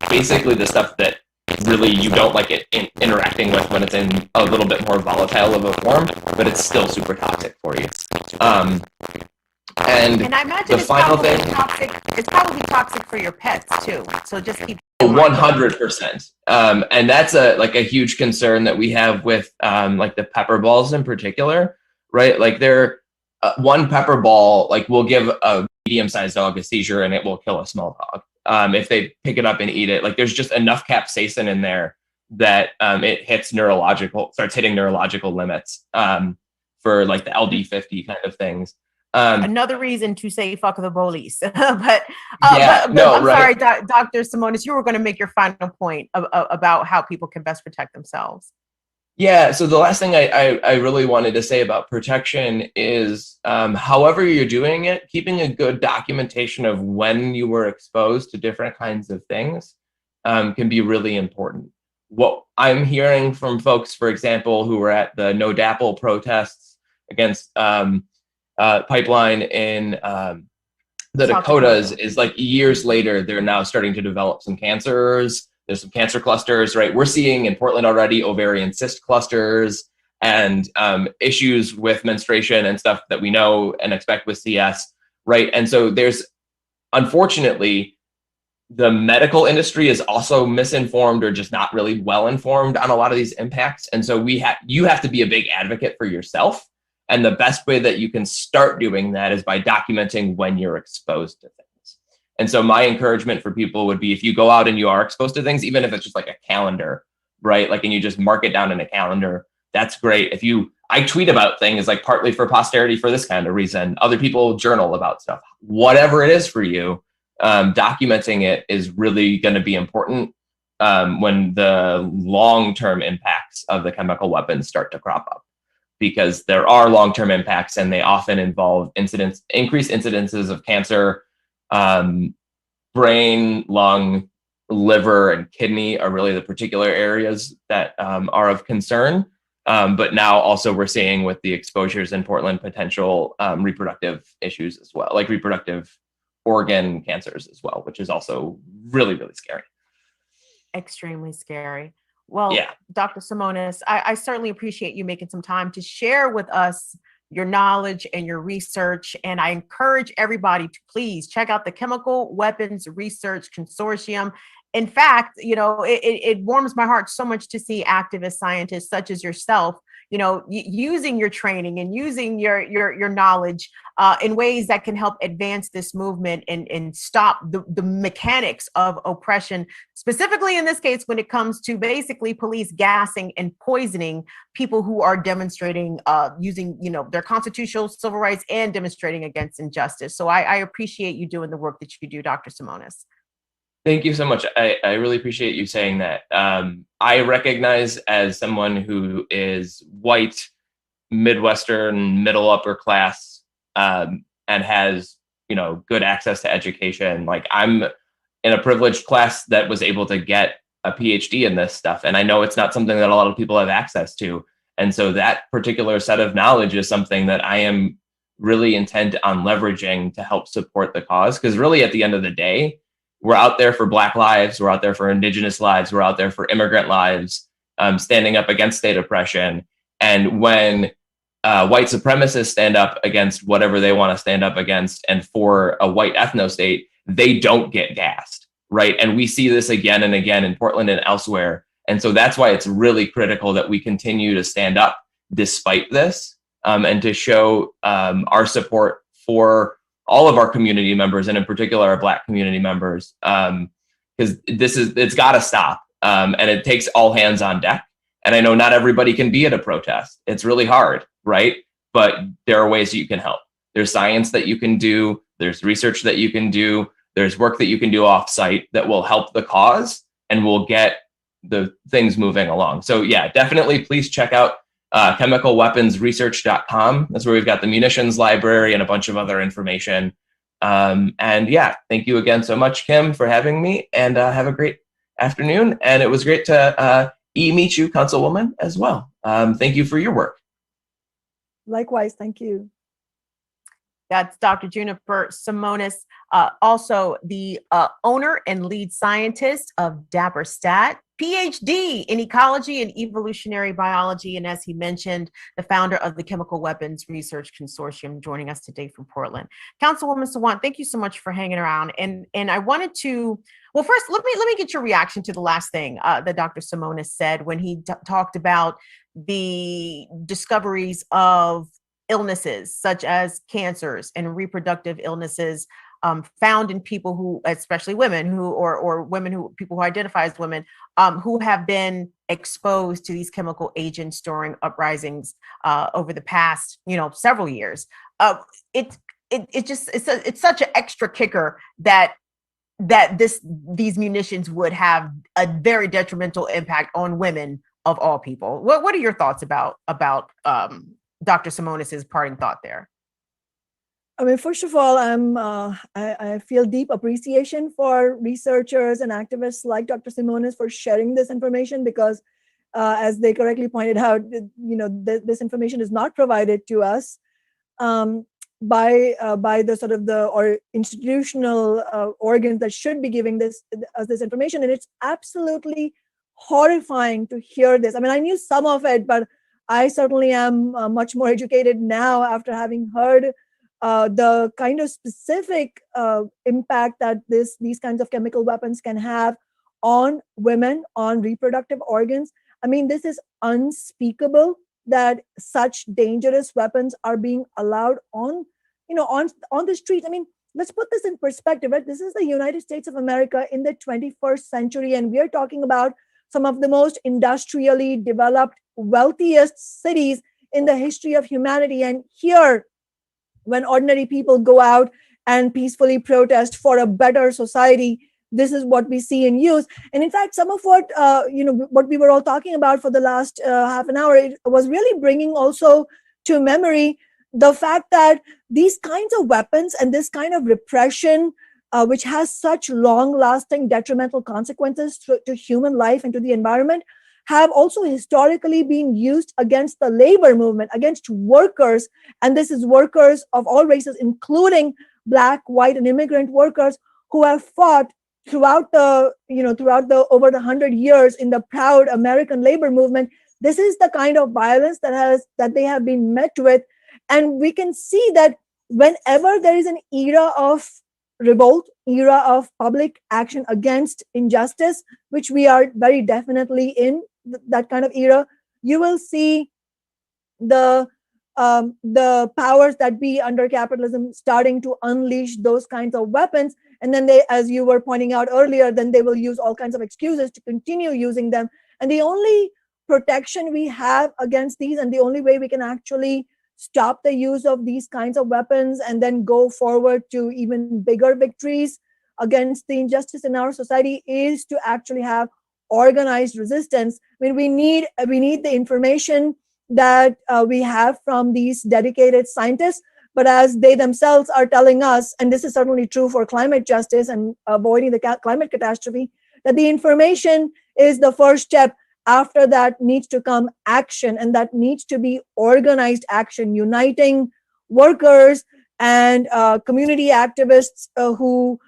basically the stuff that really you don't like it interacting with when it's in a little bit more volatile of a form, but it's still super toxic for you. And I imagine the final thing, it's probably toxic for your pets too. So just keep 100%. And that's a huge concern that we have with like the pepper balls in particular, right? Like they're one pepper ball, like will give a medium-sized dog a seizure and it will kill a small dog. If they pick it up and eat it, like there's just enough capsaicin in there that it starts hitting neurological limits for like the LD50 kind of things. Another reason to say fuck the police. I'm right. sorry, Dr. Simonis, you were going to make your final point about how people can best protect themselves. Yeah, so the last thing I really wanted to say about protection is however you're doing it, keeping a good documentation of when you were exposed to different kinds of things can be really important. What I'm hearing from folks, for example, who were at the No DAPL protests against pipeline in the Dakotas is like years later, they're now starting to develop some cancers. There's some cancer clusters, right? We're seeing in Portland already ovarian cyst clusters and issues with menstruation and stuff that we know and expect with CS, right? And so there's, unfortunately, the medical industry is also misinformed or just not really well informed on a lot of these impacts. And so you have to be a big advocate for yourself. And the best way that you can start doing that is by documenting when you're exposed to things. And so my encouragement for people would be if you go out and you are exposed to things, even if it's just like a calendar, right? Like, and you just mark it down in a calendar, that's great. I tweet about things like partly for posterity for this kind of reason. Other people journal about stuff. Whatever it is for you, documenting it is really going to be important when the long-term impacts of the chemical weapons start to crop up. Because there are long-term impacts and they often involve increased incidences of cancer. Brain, lung, liver, and kidney are really the particular areas that are of concern. But now also we're seeing with the exposures in Portland potential reproductive issues as well, like reproductive organ cancers as well, which is also really, really scary. Extremely scary. Well, Yeah. Dr. Simonis, I certainly appreciate you making some time to share with us your knowledge and your research. And I encourage everybody to please check out the Chemical Weapons Research Consortium. In fact, it warms my heart so much to see activist scientists such as yourself, using your training and using your knowledge in ways that can help advance this movement and stop the mechanics of oppression, specifically in this case, when it comes to basically police gassing and poisoning people who are demonstrating using, their constitutional civil rights and demonstrating against injustice. So I appreciate you doing the work that you do, Dr. Simonis. Thank you so much. I really appreciate you saying that. I recognize as someone who is white, Midwestern, middle upper class, and has, good access to education. Like, I'm in a privileged class that was able to get a PhD in this stuff. And I know it's not something that a lot of people have access to. And so that particular set of knowledge is something that I am really intent on leveraging to help support the cause. Because really, at the end of the day, we're out there for Black lives, we're out there for Indigenous lives, we're out there for immigrant lives, standing up against state oppression. And when white supremacists stand up against whatever they want to stand up against, and for a white ethno-state, they don't get gassed, right? And we see this again and again in Portland and elsewhere. And so that's why it's really critical that we continue to stand up despite this, and to show our support for all of our community members, and in particular our Black community members, because it's got to stop, and it takes all hands on deck. And I know not everybody can be at a protest. It's really hard, right? But there are ways that you can help. There's science that you can do. There's research that you can do. There's work that you can do off-site that will help the cause and will get the things moving along. So yeah, definitely please check out chemicalweaponsresearch.com. That's where we've got the munitions library and a bunch of other information. And yeah, thank you again so much, Kim, for having me, and have a great afternoon. And it was great to meet you, Councilwoman, as well. Thank you for your work. Likewise, thank you. That's Dr. Juniper Simonis, also the owner and lead scientist of Dapper Stat, PhD in ecology and evolutionary biology, and as he mentioned, the founder of the Chemical Weapons Research Consortium, joining us today from Portland. Councilwoman Sawant, thank you so much for hanging around. And I wanted to, well, first, let me get your reaction to the last thing that Dr. Simonis said when he talked about the discoveries of illnesses such as cancers and reproductive illnesses found in people who, especially women who, or women who, people who identify as women, who have been exposed to these chemical agents during uprisings over the past, several years. It's such an extra kicker that these munitions would have a very detrimental impact on women of all people. What are your thoughts about Dr. Simonis's parting thought there? I mean, first of all, I feel deep appreciation for researchers and activists like Dr. Simonis for sharing this information, because as they correctly pointed out, this information is not provided to us by the sort of or institutional organs that should be giving us this information, and it's absolutely horrifying to hear this. I mean, I knew some of it, but I certainly am much more educated now after having heard the kind of specific impact that these kinds of chemical weapons can have on women, on reproductive organs. I mean, this is unspeakable that such dangerous weapons are being allowed on the streets. I mean, let's put this in perspective, right? This is the United States of America in the 21st century, and we are talking about some of the most industrially developed, wealthiest cities in the history of humanity. And here, when ordinary people go out and peacefully protest for a better society, this is what we see in use. And in fact, some of what what we were all talking about for the last half an hour, it was really bringing also to memory the fact that these kinds of weapons and this kind of repression, which has such long-lasting detrimental consequences to human life and to the environment, have also historically been used against the labor movement, against workers. And this is workers of all races, including Black, white, and immigrant workers who have fought throughout the over the 100 years in the proud American labor movement. This is the kind of violence that they have been met with, and we can see that whenever there is an era of revolt, era of public action against injustice, which we are very definitely in that kind of era, you will see the powers that be under capitalism starting to unleash those kinds of weapons. And then they, as you were pointing out earlier, then they will use all kinds of excuses to continue using them. And the only protection we have against these, and the only way we can actually stop the use of these kinds of weapons and then go forward to even bigger victories against the injustice in our society, is to actually have organized resistance. I mean, we need the information that we have from these dedicated scientists, but as they themselves are telling us, and this is certainly true for climate justice and avoiding the climate catastrophe, that the information is the first step. After that needs to come action, and that needs to be organized action, uniting workers and community activists who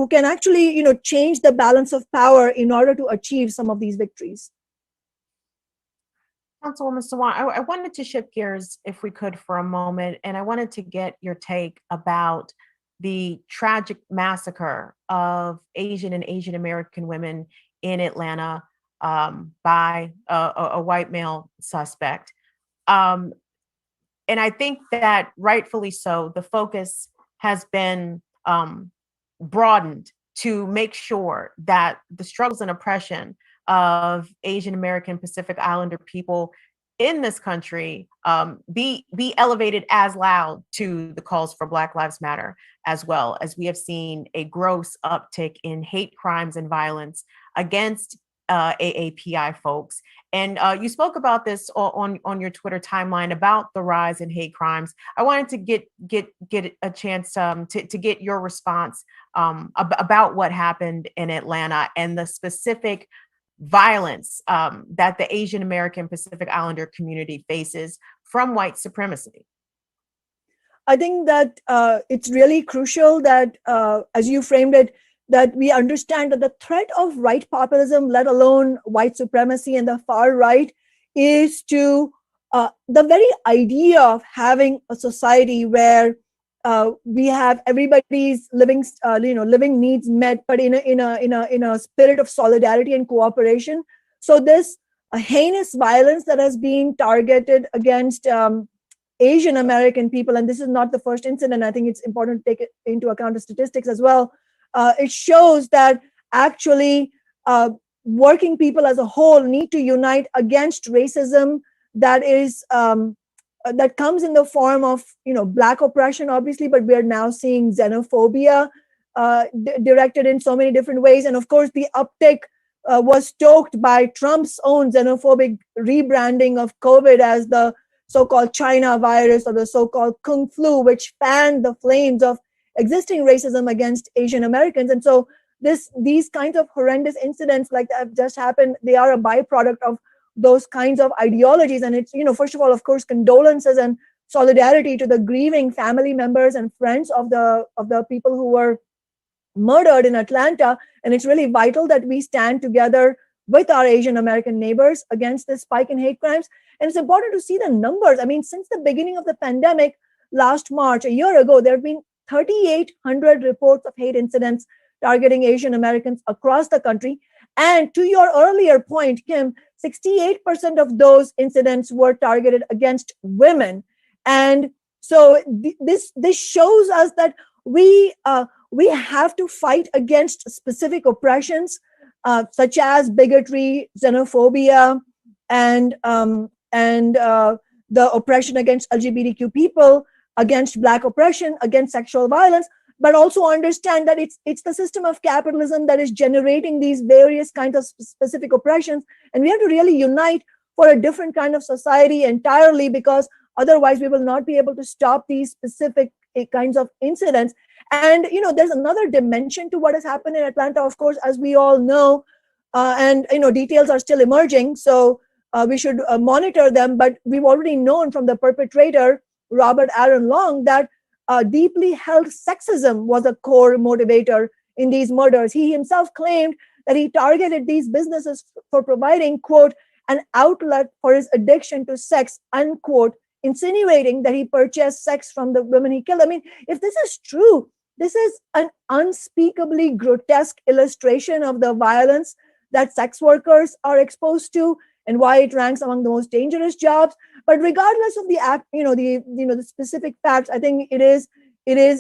can actually, change the balance of power in order to achieve some of these victories. Councilwoman Sawant, I wanted to shift gears, if we could, for a moment, and I wanted to get your take about the tragic massacre of Asian and Asian American women in Atlanta by a white male suspect. And I think that rightfully so, the focus has been broadened to make sure that the struggles and oppression of Asian American Pacific Islander people in this country be elevated as loud to the calls for Black Lives Matter, as well as we have seen a gross uptick in hate crimes and violence against AAPI folks. And you spoke about this on your Twitter timeline about the rise in hate crimes. I wanted to get a chance to get your response about what happened in Atlanta and the specific violence that the Asian American Pacific Islander community faces from white supremacy. I think that it's really crucial that, as you framed it, that we understand that the threat of right populism, let alone white supremacy and the far right, is to the very idea of having a society where we have everybody's living needs met, but in a spirit of solidarity and cooperation. So this heinous violence that has been targeted against Asian American people, and this is not the first incident. I think it's important to take it into account the statistics as well. It shows that actually working people as a whole need to unite against racism that is that comes in the form of Black oppression, obviously, but we are now seeing xenophobia directed in so many different ways. And of course, the uptick was stoked by Trump's own xenophobic rebranding of COVID as the so-called China virus or the so-called Kung flu, which fanned the flames of existing racism against Asian Americans. And so these kinds of horrendous incidents like that have just happened, they are a byproduct of those kinds of ideologies. And it's, first of all, of course, condolences and solidarity to the grieving family members and friends of the people who were murdered in Atlanta. And it's really vital that we stand together with our Asian American neighbors against this spike in hate crimes. And it's important to see the numbers. I mean, since the beginning of the pandemic last March, a year ago, there have been 3,800 reports of hate incidents targeting Asian Americans across the country. And to your earlier point, Kim, 68% of those incidents were targeted against women. And so this shows us that we have to fight against specific oppressions, such as bigotry, xenophobia, and the oppression against LGBTQ people, against Black oppression, against sexual violence, but also understand that it's the system of capitalism that is generating these various kinds of specific oppressions. And we have to really unite for a different kind of society entirely, because otherwise we will not be able to stop these specific kinds of incidents. And, there's another dimension to what has happened in Atlanta, of course, as we all know, and, details are still emerging. So we should monitor them. But we've already known from the perpetrator, Robert Aaron Long, that deeply held sexism was a core motivator in these murders. He himself claimed that he targeted these businesses for providing, quote, an outlet for his addiction to sex, unquote, insinuating that he purchased sex from the women he killed. I mean, if this is true, this is an unspeakably grotesque illustration of the violence that sex workers are exposed to and why it ranks among the most dangerous jobs. But regardless of the act, the specific facts, I think it's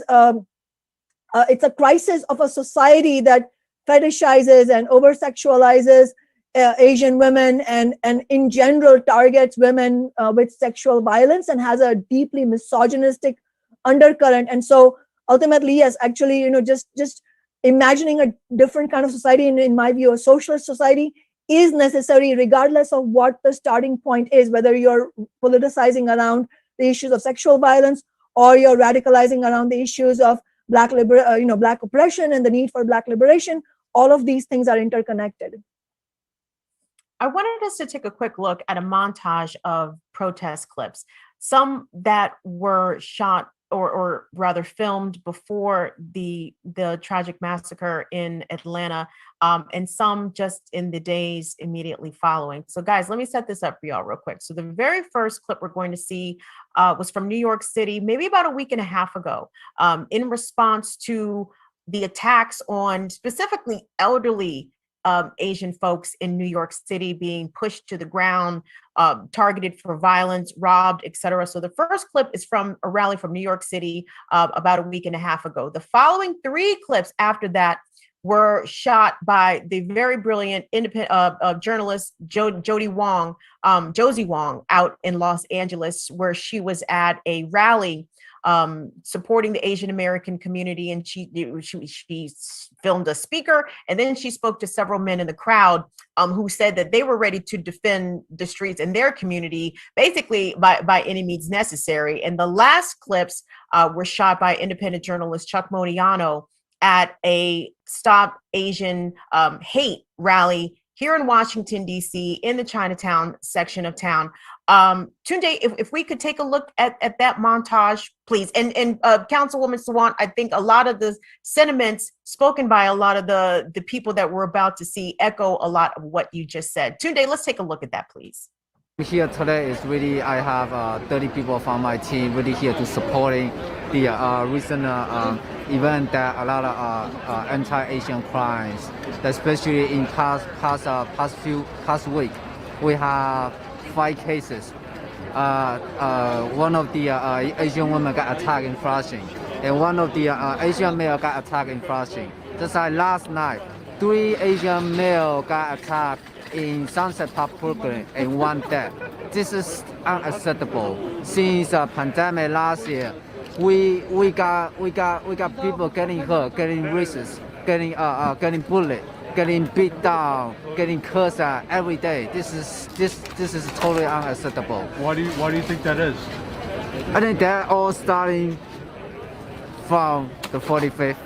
a crisis of a society that fetishizes and over-sexualizes Asian women and in general targets women with sexual violence and has a deeply misogynistic undercurrent. And so ultimately, yes, actually, just imagining a different kind of society, in my view, a socialist society, is necessary regardless of what the starting point is, whether you're politicizing around the issues of sexual violence or you're radicalizing around the issues of Black oppression and the need for Black liberation. All of these things are interconnected. I wanted us to take a quick look at a montage of protest clips, some that were shot or rather filmed before the tragic massacre in Atlanta, and some just in the days immediately following. So guys, let me set this up for y'all real quick. So the very first clip we're going to see was from New York City, maybe about a week and a half ago, in response to the attacks on specifically elderly Asian folks in New York City being pushed to the ground, targeted for violence, robbed, etc. So the first clip is from a rally from New York City about a week and a half ago. The following three clips after that were shot by the very brilliant independent journalist Josie Wong out in Los Angeles, where she was at a rally supporting the Asian American community, and she filmed a speaker, and then she spoke to several men in the crowd who said that they were ready to defend the streets in their community, basically by any means necessary. And the last clips were shot by independent journalist Chuck Modiano at a Stop Asian Hate rally here in Washington, D.C., in the Chinatown section of town. Tunde, if we could take a look at that montage, please. And Councilwoman Sawant, I think a lot of the sentiments spoken by a lot of the people that we're about to see echo a lot of what you just said. Tunde, let's take a look at that, please. Here today is really, I have 30 people from my team really here to supporting the recent event that a lot of anti-Asian crimes, especially in past week, we have 5 cases. One of the Asian women got attacked in Flushing, and one of the Asian male got attacked in Flushing. Just like last night, 3 Asian male got attacked in Sunset Park, Brooklyn, and 1 dead. This is unacceptable. Since the pandemic last year, we got people getting hurt, getting racist, getting bullied, getting beat down, getting cursed at every day. This is totally unacceptable. Why do you think that is? I think they're all starting from the 45th.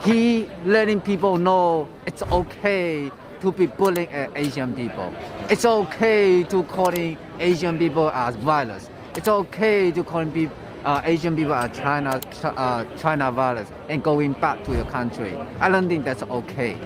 He letting people know it's okay to be bullying at Asian people. It's okay to calling Asian people as violence. It's okay to calling people Asian people are China violence and going back to your country. I don't think that's okay.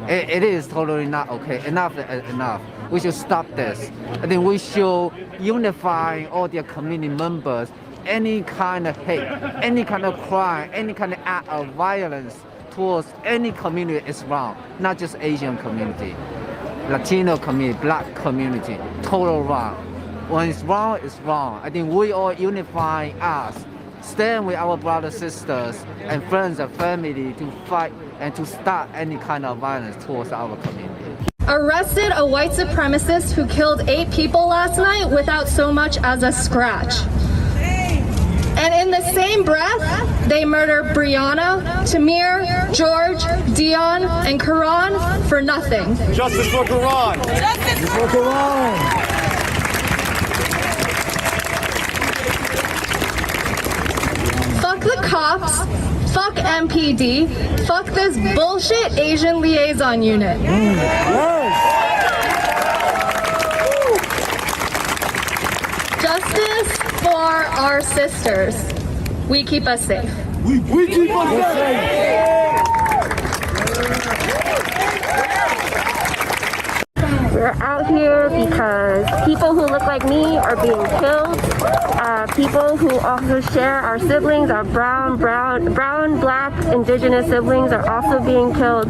It is totally not okay. Enough is enough. We should stop this. I think we should unify all their community members. Any kind of hate, any kind of crime, any kind of act of violence towards any community is wrong. Not just Asian community, Latino community, Black community, total wrong. When it's wrong, it's wrong. I think we all unify us, stand with our brothers, sisters, and friends and family to fight and to stop any kind of violence towards our community. Arrested a white supremacist who killed 8 people last night without so much as a scratch. And in the same breath, they murder Brianna, Tamir, George, Dion, and Karan for nothing. Justice for Karan! Justice for Karan! Fuck the cops, fuck MPD, fuck this bullshit Asian liaison unit. Justice for our sisters. We keep us safe. We keep us safe. We're out here because people who look like me are being killed. People who also share our siblings, our brown, black, indigenous siblings are also being killed.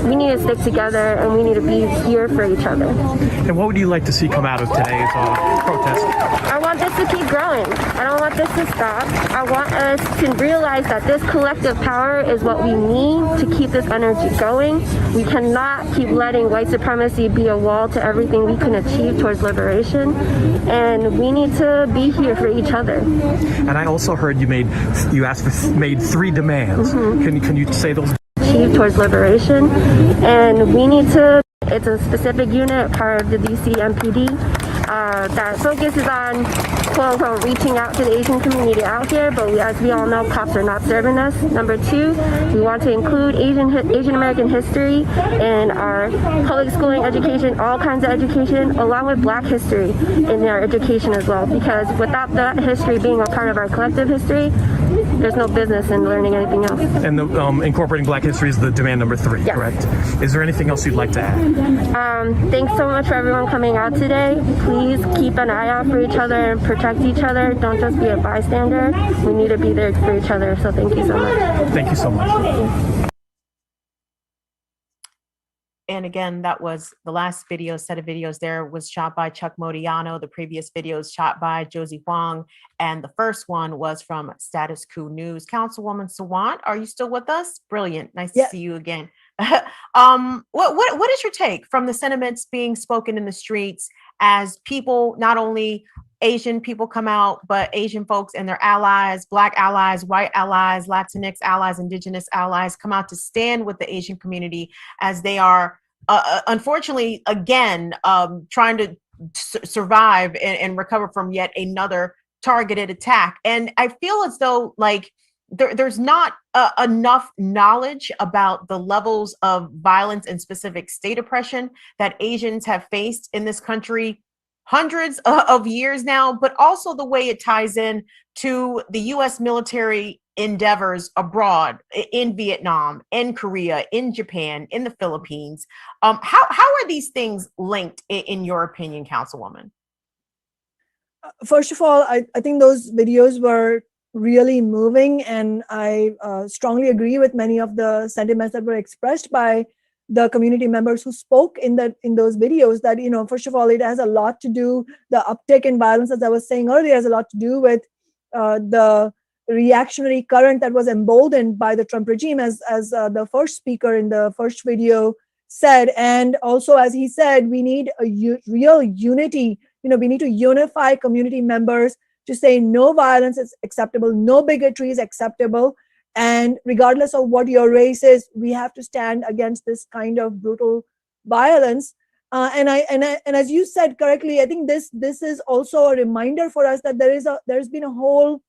We need to stick together and we need to be here for each other. And what would you like to see come out of today's protest? I want this to keep growing. I don't want this to stop. I want us to realize that this collective power is what we need to keep this energy going. We cannot keep letting white supremacy be a wall to everything we can achieve towards liberation. And we need to be here for each other. And I also heard you made 3 demands. Can you say those? Achieve towards liberation. And we need to, it's a specific unit, part of the DC MPD, that focuses on, quote unquote, reaching out to the Asian community out here, but as we all know, cops are not serving us. Number 2, we want to include Asian American history in our public schooling education, all kinds of education, along with Black history in our education as well, because without that history being a part of our collective history, there's no business in learning anything else. And incorporating Black history is the demand number 3, yes. Correct? Is there anything else you'd like to add? Thanks so much for everyone coming out today. Please keep an eye out for each other and protect each other. Don't just be a bystander. We need to be there for each other. So thank you so much. Thank you so much. And again, that was the last set of videos there was shot by Chuck Modiano. The previous videos shot by Josie Huang. And the first one was from Status Quo News. Councilwoman Sawant, are you still with us? Brilliant. Nice to see you again. What is your take from the sentiments being spoken in the streets as people, not only Asian people come out, but Asian folks and their allies, Black allies, white allies, Latinx allies, Indigenous allies come out to stand with the Asian community as they are, unfortunately, again, trying to survive and recover from yet another targeted attack. And I feel as though like there's not enough knowledge about the levels of violence and specific state oppression that Asians have faced in this country hundreds of years now, but also the way it ties in to the US military endeavors abroad in Vietnam, in Korea, in Japan, in the Philippines. How are these things linked in your opinion, Councilwoman? First of all, I think those videos were really moving, and I strongly agree with many of the sentiments that were expressed by the community members who spoke in those videos. That, you know, first of all, it has a lot to do, the uptick in violence, as I was saying earlier, has a lot to do with the reactionary current that was emboldened by the Trump regime, as the first speaker in the first video said. And also, as he said, we need a real unity. You know, we need to unify community members to say no violence is acceptable, no bigotry is acceptable, and regardless of what your race is, we have to stand against this kind of brutal violence. And as you said correctly, I think this is also a reminder for us that there's been a whole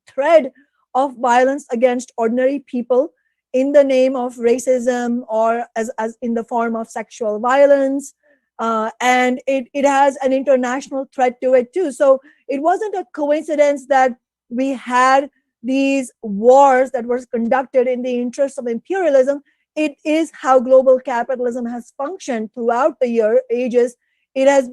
thread of violence against ordinary people in the name of racism, or as in the form of sexual violence. And it has an international threat to it too. So it wasn't a coincidence that we had these wars that were conducted in the interest of imperialism. It is how global capitalism has functioned throughout the ages. It has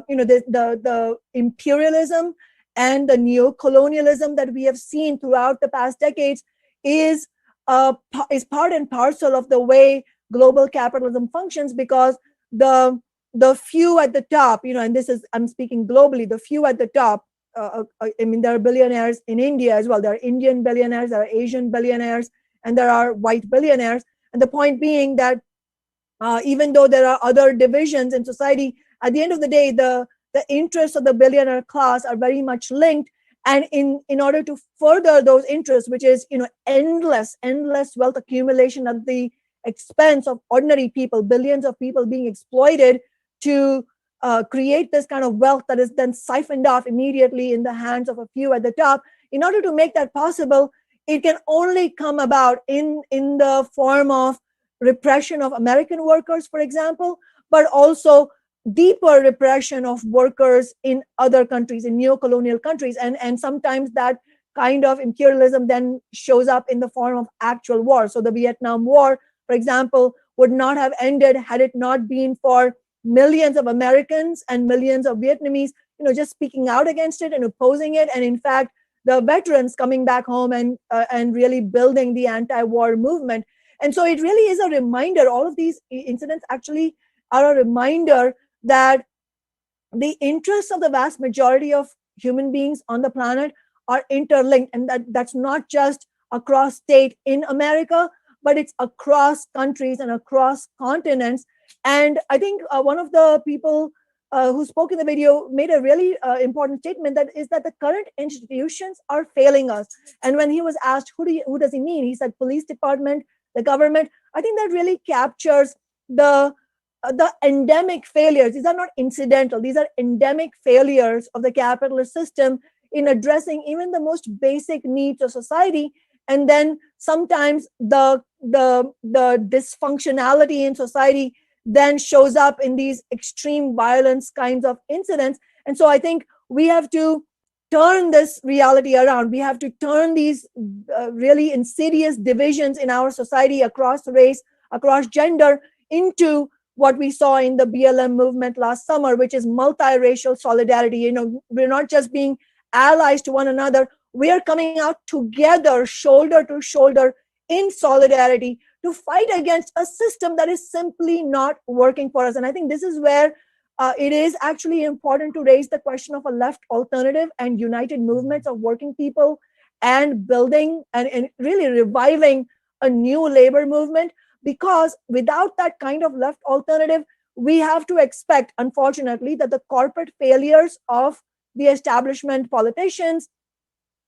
you know, the imperialism and the neo-colonialism that we have seen throughout the past decades is part and parcel of the way global capitalism functions, because the few at the top, you know, and this is, I'm speaking globally, the few at the top, I mean, there are billionaires in India as well. There are Indian billionaires, there are Asian billionaires, and there are white billionaires. And the point being that even though there are other divisions in society, at the end of the day, the interests of the billionaire class are very much linked. And in order to further those interests, which is, you know, endless wealth accumulation at the expense of ordinary people, billions of people being exploited to create this kind of wealth that is then siphoned off immediately in the hands of a few at the top. In order to make that possible, it can only come about in the form of repression of American workers, for example, but also deeper repression of workers in other countries, in neo-colonial countries. And sometimes that kind of imperialism then shows up in the form of actual war. So the Vietnam War, for example, would not have ended had it not been for millions of Americans and millions of Vietnamese, just speaking out against it and opposing it. And in fact, the veterans coming back home and really building the anti-war movement. And so it really is a reminder, all of these incidents actually are a reminder that the interests of the vast majority of human beings on the planet are interlinked, and that's not just across state in America, but it's across countries and across continents. And I think one of the people who spoke in the video made a really important statement, that is that the current institutions are failing us. And when he was asked, who does he mean? He said police department, the government. I think that really captures the endemic failures. These are not incidental. These are endemic failures of the capitalist system in addressing even the most basic needs of society. And then sometimes the dysfunctionality in society then shows up in these extreme violence kinds of incidents. And so I think we have to turn this reality around. We have to turn these really insidious divisions in our society across race, across gender, into what we saw in the BLM movement last summer, which is multiracial solidarity. We're not just being allies to one another, we are coming out together, shoulder to shoulder, in solidarity to fight against a system that is simply not working for us. And I think this is where it is actually important to raise the question of a left alternative and united movements of working people, and building and really reviving a new labor movement. Because without that kind of left alternative, we have to expect, unfortunately, that the corporate failures of the establishment politicians,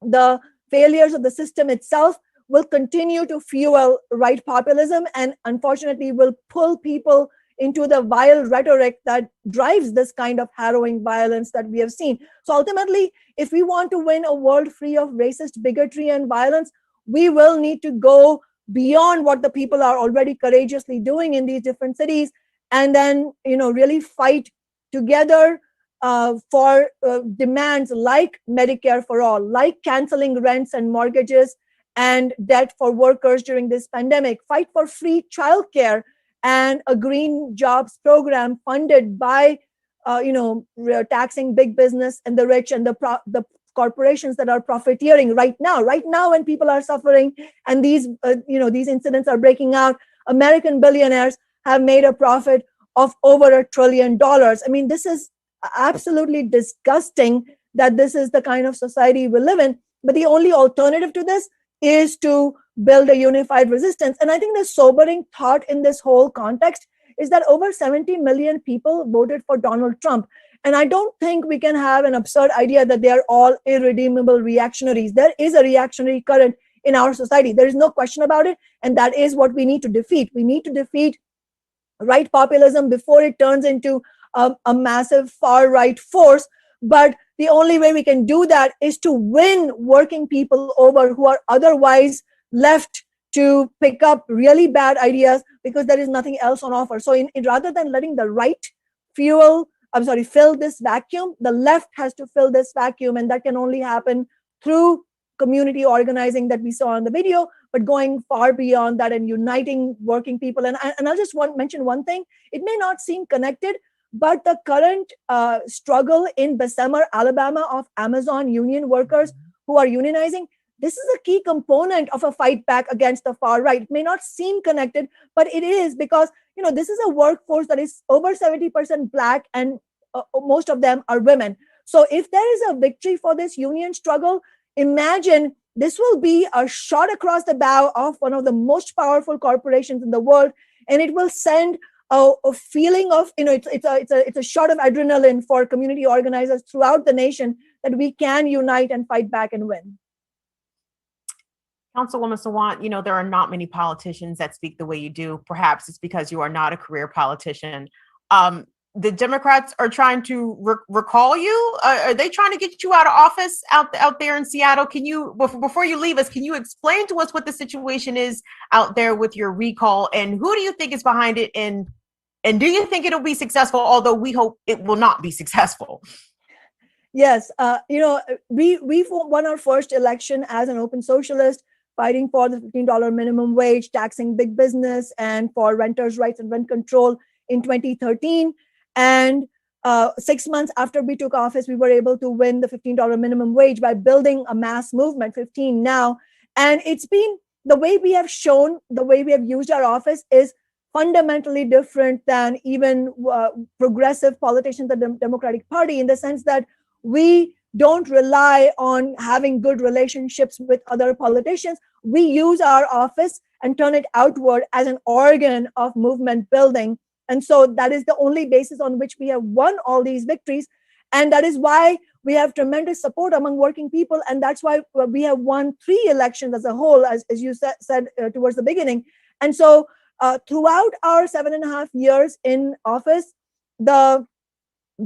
the failures of the system itself, will continue to fuel right populism, and unfortunately will pull people into the vile rhetoric that drives this kind of harrowing violence that we have seen. So ultimately, if we want to win a world free of racist bigotry and violence, we will need to go beyond what the people are already courageously doing in these different cities, and then really fight together for demands like Medicare for all, like canceling rents and mortgages and debt for workers during this pandemic, fight for free childcare and a green jobs program funded by taxing big business and the rich and the corporations that are profiteering right now when people are suffering and these incidents are breaking out. American billionaires have made a profit of over $1 trillion. I mean, this is absolutely disgusting that this is the kind of society we live in. But the only alternative to this is to build a unified resistance. And I think the sobering thought in this whole context is that over 70 million people voted for Donald Trump. And I don't think we can have an absurd idea that they are all irredeemable reactionaries. There is a reactionary current in our society. There is no question about it. And that is what we need to defeat. We need to defeat right populism before it turns into a massive far-right force. But the only way we can do that is to win working people over who are otherwise left to pick up really bad ideas because there is nothing else on offer. So rather than letting the right fill this vacuum, the left has to fill this vacuum. And that can only happen through community organizing that we saw in the video, but going far beyond that and uniting working people. And I'll just mention one thing. It may not seem connected, but the current struggle in Bessemer, Alabama, of Amazon union workers who are unionizing, this is a key component of a fight back against the far right. It may not seem connected, but it is, because this is a workforce that is over 70% Black, and most of them are women. So if there is a victory for this union struggle, imagine this will be a shot across the bow of one of the most powerful corporations in the world, and it will send a feeling of, it's a shot of adrenaline for community organizers throughout the nation that we can unite and fight back and win. Councilwoman Sawant, there are not many politicians that speak the way you do. Perhaps it's because you are not a career politician. The Democrats are trying to recall you. Are they trying to get you out of office out there in Seattle? Can you, before you leave us, can you explain to us what the situation is out there with your recall, and who do you think is behind it? And do you think it'll be successful? Although we hope it will not be successful. Yes, we won our first election as an open socialist, fighting for the $15 minimum wage, taxing big business, and for renters' rights and rent control in 2013. And 6 months after we took office, we were able to win the $15 minimum wage by building a mass movement, 15 now. And it's been the way we have shown, the way we have used our office is fundamentally different than even progressive politicians of the Democratic Party, in the sense that we don't rely on having good relationships with other politicians. We use our office and turn it outward as an organ of movement building. And so that is the only basis on which we have won all these victories. And that is why we have tremendous support among working people. And that's why we have won 3 elections as a whole, as you said towards the beginning. And so throughout our 7.5 years in office, the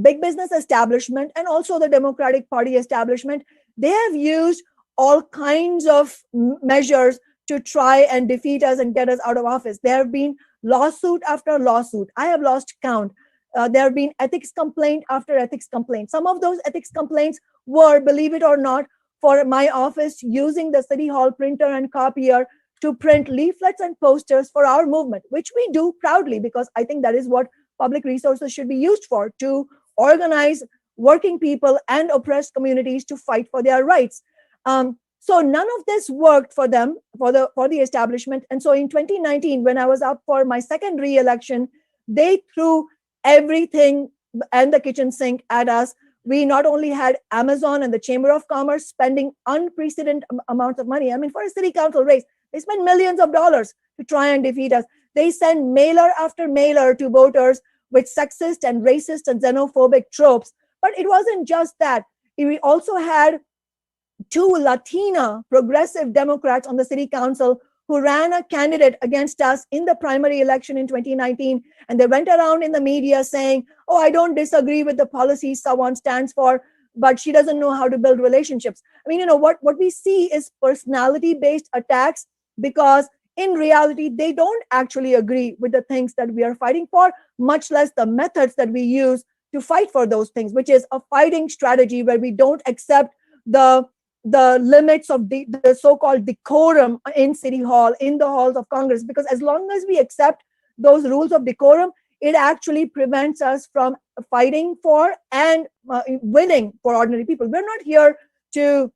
big business establishment and also the Democratic Party establishment, they have used all kinds of measures to try and defeat us and get us out of office. There have been lawsuit after lawsuit. I have lost count. There have been ethics complaint after ethics complaint. Some of those ethics complaints were, believe it or not, for my office using the City Hall printer and copier to print leaflets and posters for our movement, which we do proudly, because I think that is what public resources should be used for, to organize working people and oppressed communities to fight for their rights. So none of this worked for them, for the establishment. And so in 2019, when I was up for my second re-election, they threw everything and the kitchen sink at us. We not only had Amazon and the Chamber of Commerce spending unprecedented amounts of money. I mean, for a city council race, they spent millions of dollars to try and defeat us. They sent mailer after mailer to voters with sexist and racist and xenophobic tropes. But it wasn't just that. We also had 2 Latina progressive Democrats on the city council who ran a candidate against us in the primary election in 2019. And they went around in the media saying, oh, I don't disagree with the policies Sawant stands for, but she doesn't know how to build relationships. I mean, what we see is personality-based attacks, because in reality, they don't actually agree with the things that we are fighting for, much less the methods that we use to fight for those things, which is a fighting strategy where we don't accept the limits of the so-called decorum in City Hall, in the halls of Congress, because as long as we accept those rules of decorum, it actually prevents us from fighting for and winning for ordinary people. We're not here to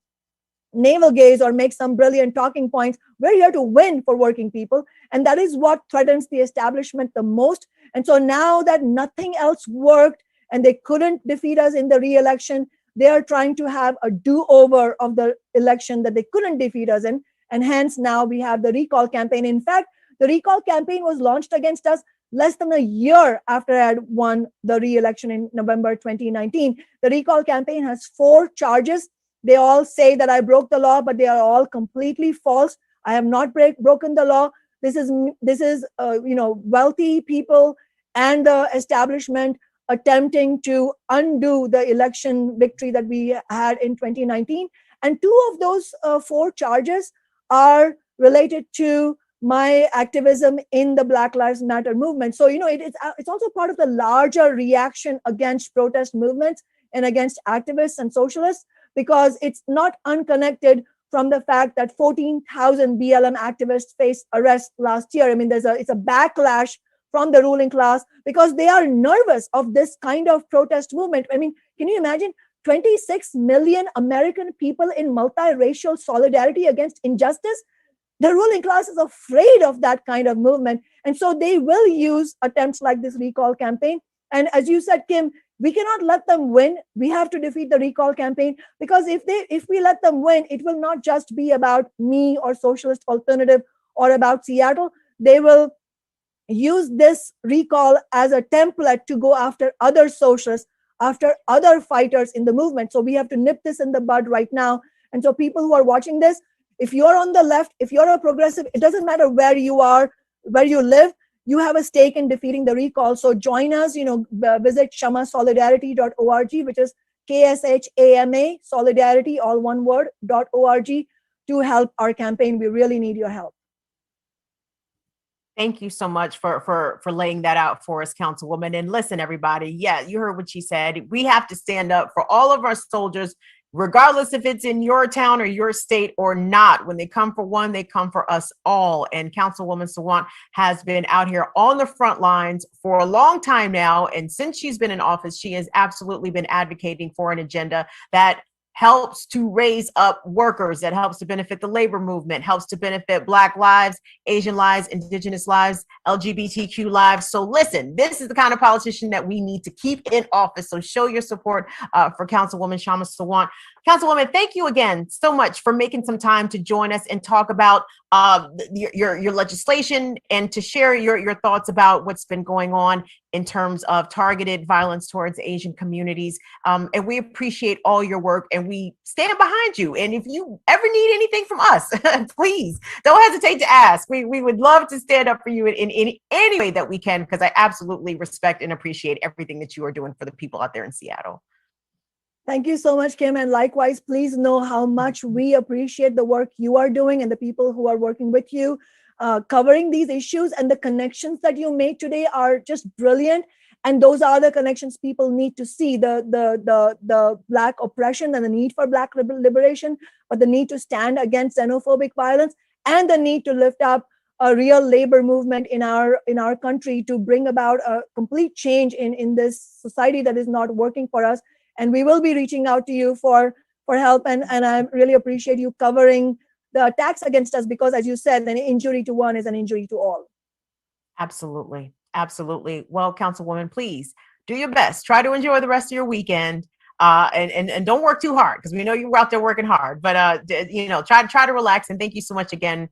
navel gaze or make some brilliant talking points. We're here to win for working people. And that is what threatens the establishment the most. And so now that nothing else worked and they couldn't defeat us in the re-election, they are trying to have a do-over of the election that they couldn't defeat us in. And hence now we have the recall campaign. In fact, the recall campaign was launched against us less than a year after I had won the re-election in November 2019. The recall campaign has 4 charges. They all say that I broke the law, but they are all completely false. I have not broken the law. This is wealthy people and the establishment attempting to undo the election victory that we had in 2019. And 2 of those 4 charges are related to my activism in the Black Lives Matter movement. So, it's also part of the larger reaction against protest movements and against activists and socialists, because it's not unconnected from the fact that 14,000 BLM activists faced arrest last year. I mean, it's a backlash from the ruling class because they are nervous of this kind of protest movement. I mean, can you imagine 26 million American people in multiracial solidarity against injustice? The ruling class is afraid of that kind of movement. And so they will use attempts like this recall campaign. And as you said, Kim, we cannot let them win. We have to defeat the recall campaign, because if we let them win, it will not just be about me or Socialist Alternative or about Seattle. They will use this recall as a template to go after other socialists, after other fighters in the movement. So we have to nip this in the bud right now. And so people who are watching this, if you're on the left, if you're a progressive, it doesn't matter where you are, where you live, you have a stake in defeating the recall. So join us, visit kshamasolidarity.org, which is KSHAMA, solidarity, all one word, .org, to help our campaign. We really need your help. Thank you so much for laying that out for us, Councilwoman. And listen, everybody, yeah, you heard what she said. We have to stand up for all of our soldiers, regardless if it's in your town or your state or not. When they come for one, they come for us all. And Councilwoman Sawant has been out here on the front lines for a long time now. And since she's been in office, she has absolutely been advocating for an agenda that helps to raise up workers, that helps to benefit the labor movement, helps to benefit Black lives, Asian lives, Indigenous lives, LGBTQ lives. So listen, this is the kind of politician that we need to keep in office. So show your support for Councilwoman Kshama Sawant. Councilwoman, thank you again so much for making some time to join us and talk about your legislation and to share your thoughts about what's been going on in terms of targeted violence towards Asian communities. And we appreciate all your work and we stand behind you. And if you ever need anything from us, please don't hesitate to ask. We would love to stand up for you in any way that we can, because I absolutely respect and appreciate everything that you are doing for the people out there in Seattle. Thank you so much, Kim. And likewise, please know how much we appreciate the work you are doing and the people who are working with you, covering these issues. And the connections that you made today are just brilliant. And those are the connections people need to see, the Black oppression and the need for Black liberation, but the need to stand against xenophobic violence and the need to lift up a real labor movement in our country to bring about a complete change in this society that is not working for us. And we will be reaching out to you for help. And I really appreciate you covering the attacks against us, because as you said, an injury to one is an injury to all. Absolutely. Absolutely. Well, Councilwoman, please do your best. Try to enjoy the rest of your weekend. And don't work too hard, because we know you're out there working hard, but try to relax. And thank you so much again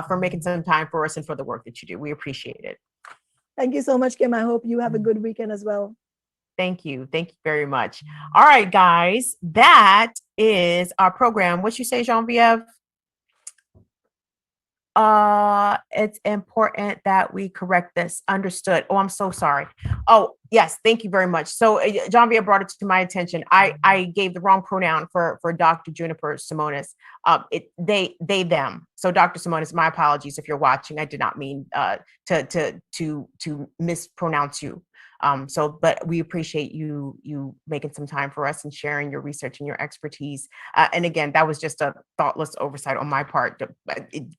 for making some time for us and for the work that you do. We appreciate it. Thank you so much, Kim. I hope you have a good weekend as well. Thank you. Thank you very much. All right, guys, that is our program. What you say, Genevieve? It's important that we correct this. Understood. Oh, I'm so sorry. Oh, yes. Thank you very much. So Genevieve brought it to my attention. I gave the wrong pronoun for Dr. Juniper Simonis. They, them. So Dr. Simonis, my apologies if you're watching. I did not mean to mispronounce you. But we appreciate you making some time for us and sharing your research and your expertise. And again, that was just a thoughtless oversight on my part.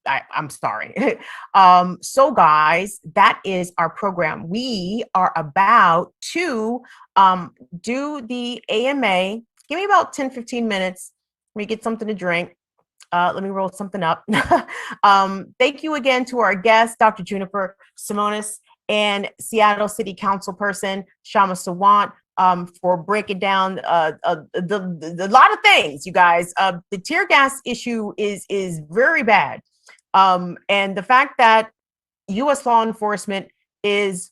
I'm sorry. So guys, that is our program. We are about to do the AMA. Give me about 10, 15 minutes. Let me get something to drink. Let me roll something up. Thank you again to our guest, Dr. Juniper Simonis, and Seattle City Council person Kshama Sawant, for breaking down the lot of things, you guys. The tear gas issue is very bad, and the fact that U.S. law enforcement is,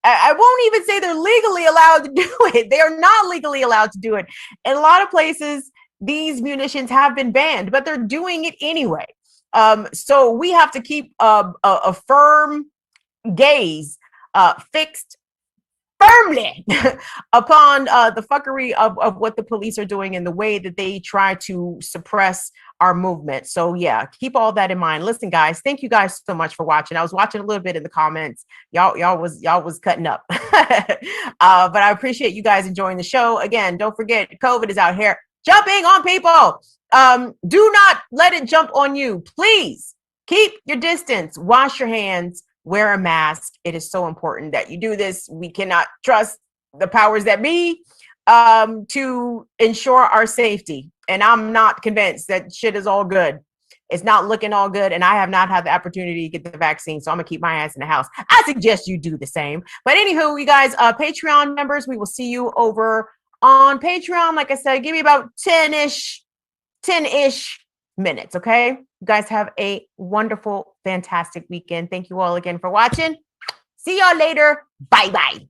I won't even say they're legally allowed to do it. They are not legally allowed to do it. In a lot of places, these munitions have been banned, but they're doing it anyway. So we have to keep a firm gaze fixed firmly upon the fuckery of what the police are doing and the way that they try to suppress our movement. So yeah, keep all that in mind. Listen, guys, thank you guys so much for watching. I was watching a little bit in the comments. Y'all was cutting up. But I appreciate you guys enjoying the show. Again, don't forget, COVID is out here jumping on people. Do not let it jump on you. Please keep your distance, wash your hands, wear a mask. It is so important that you do this. We cannot trust the powers that be to ensure our safety. And I'm not convinced that shit is all good. It's not looking all good. And I have not had the opportunity to get the vaccine. So I'm gonna keep my ass in the house. I suggest you do the same. But anywho, you guys, Patreon members, we will see you over on Patreon. Like I said, give me about 10-ish minutes. Okay. You guys have a wonderful, fantastic weekend. Thank you all again for watching. See y'all later. Bye-bye.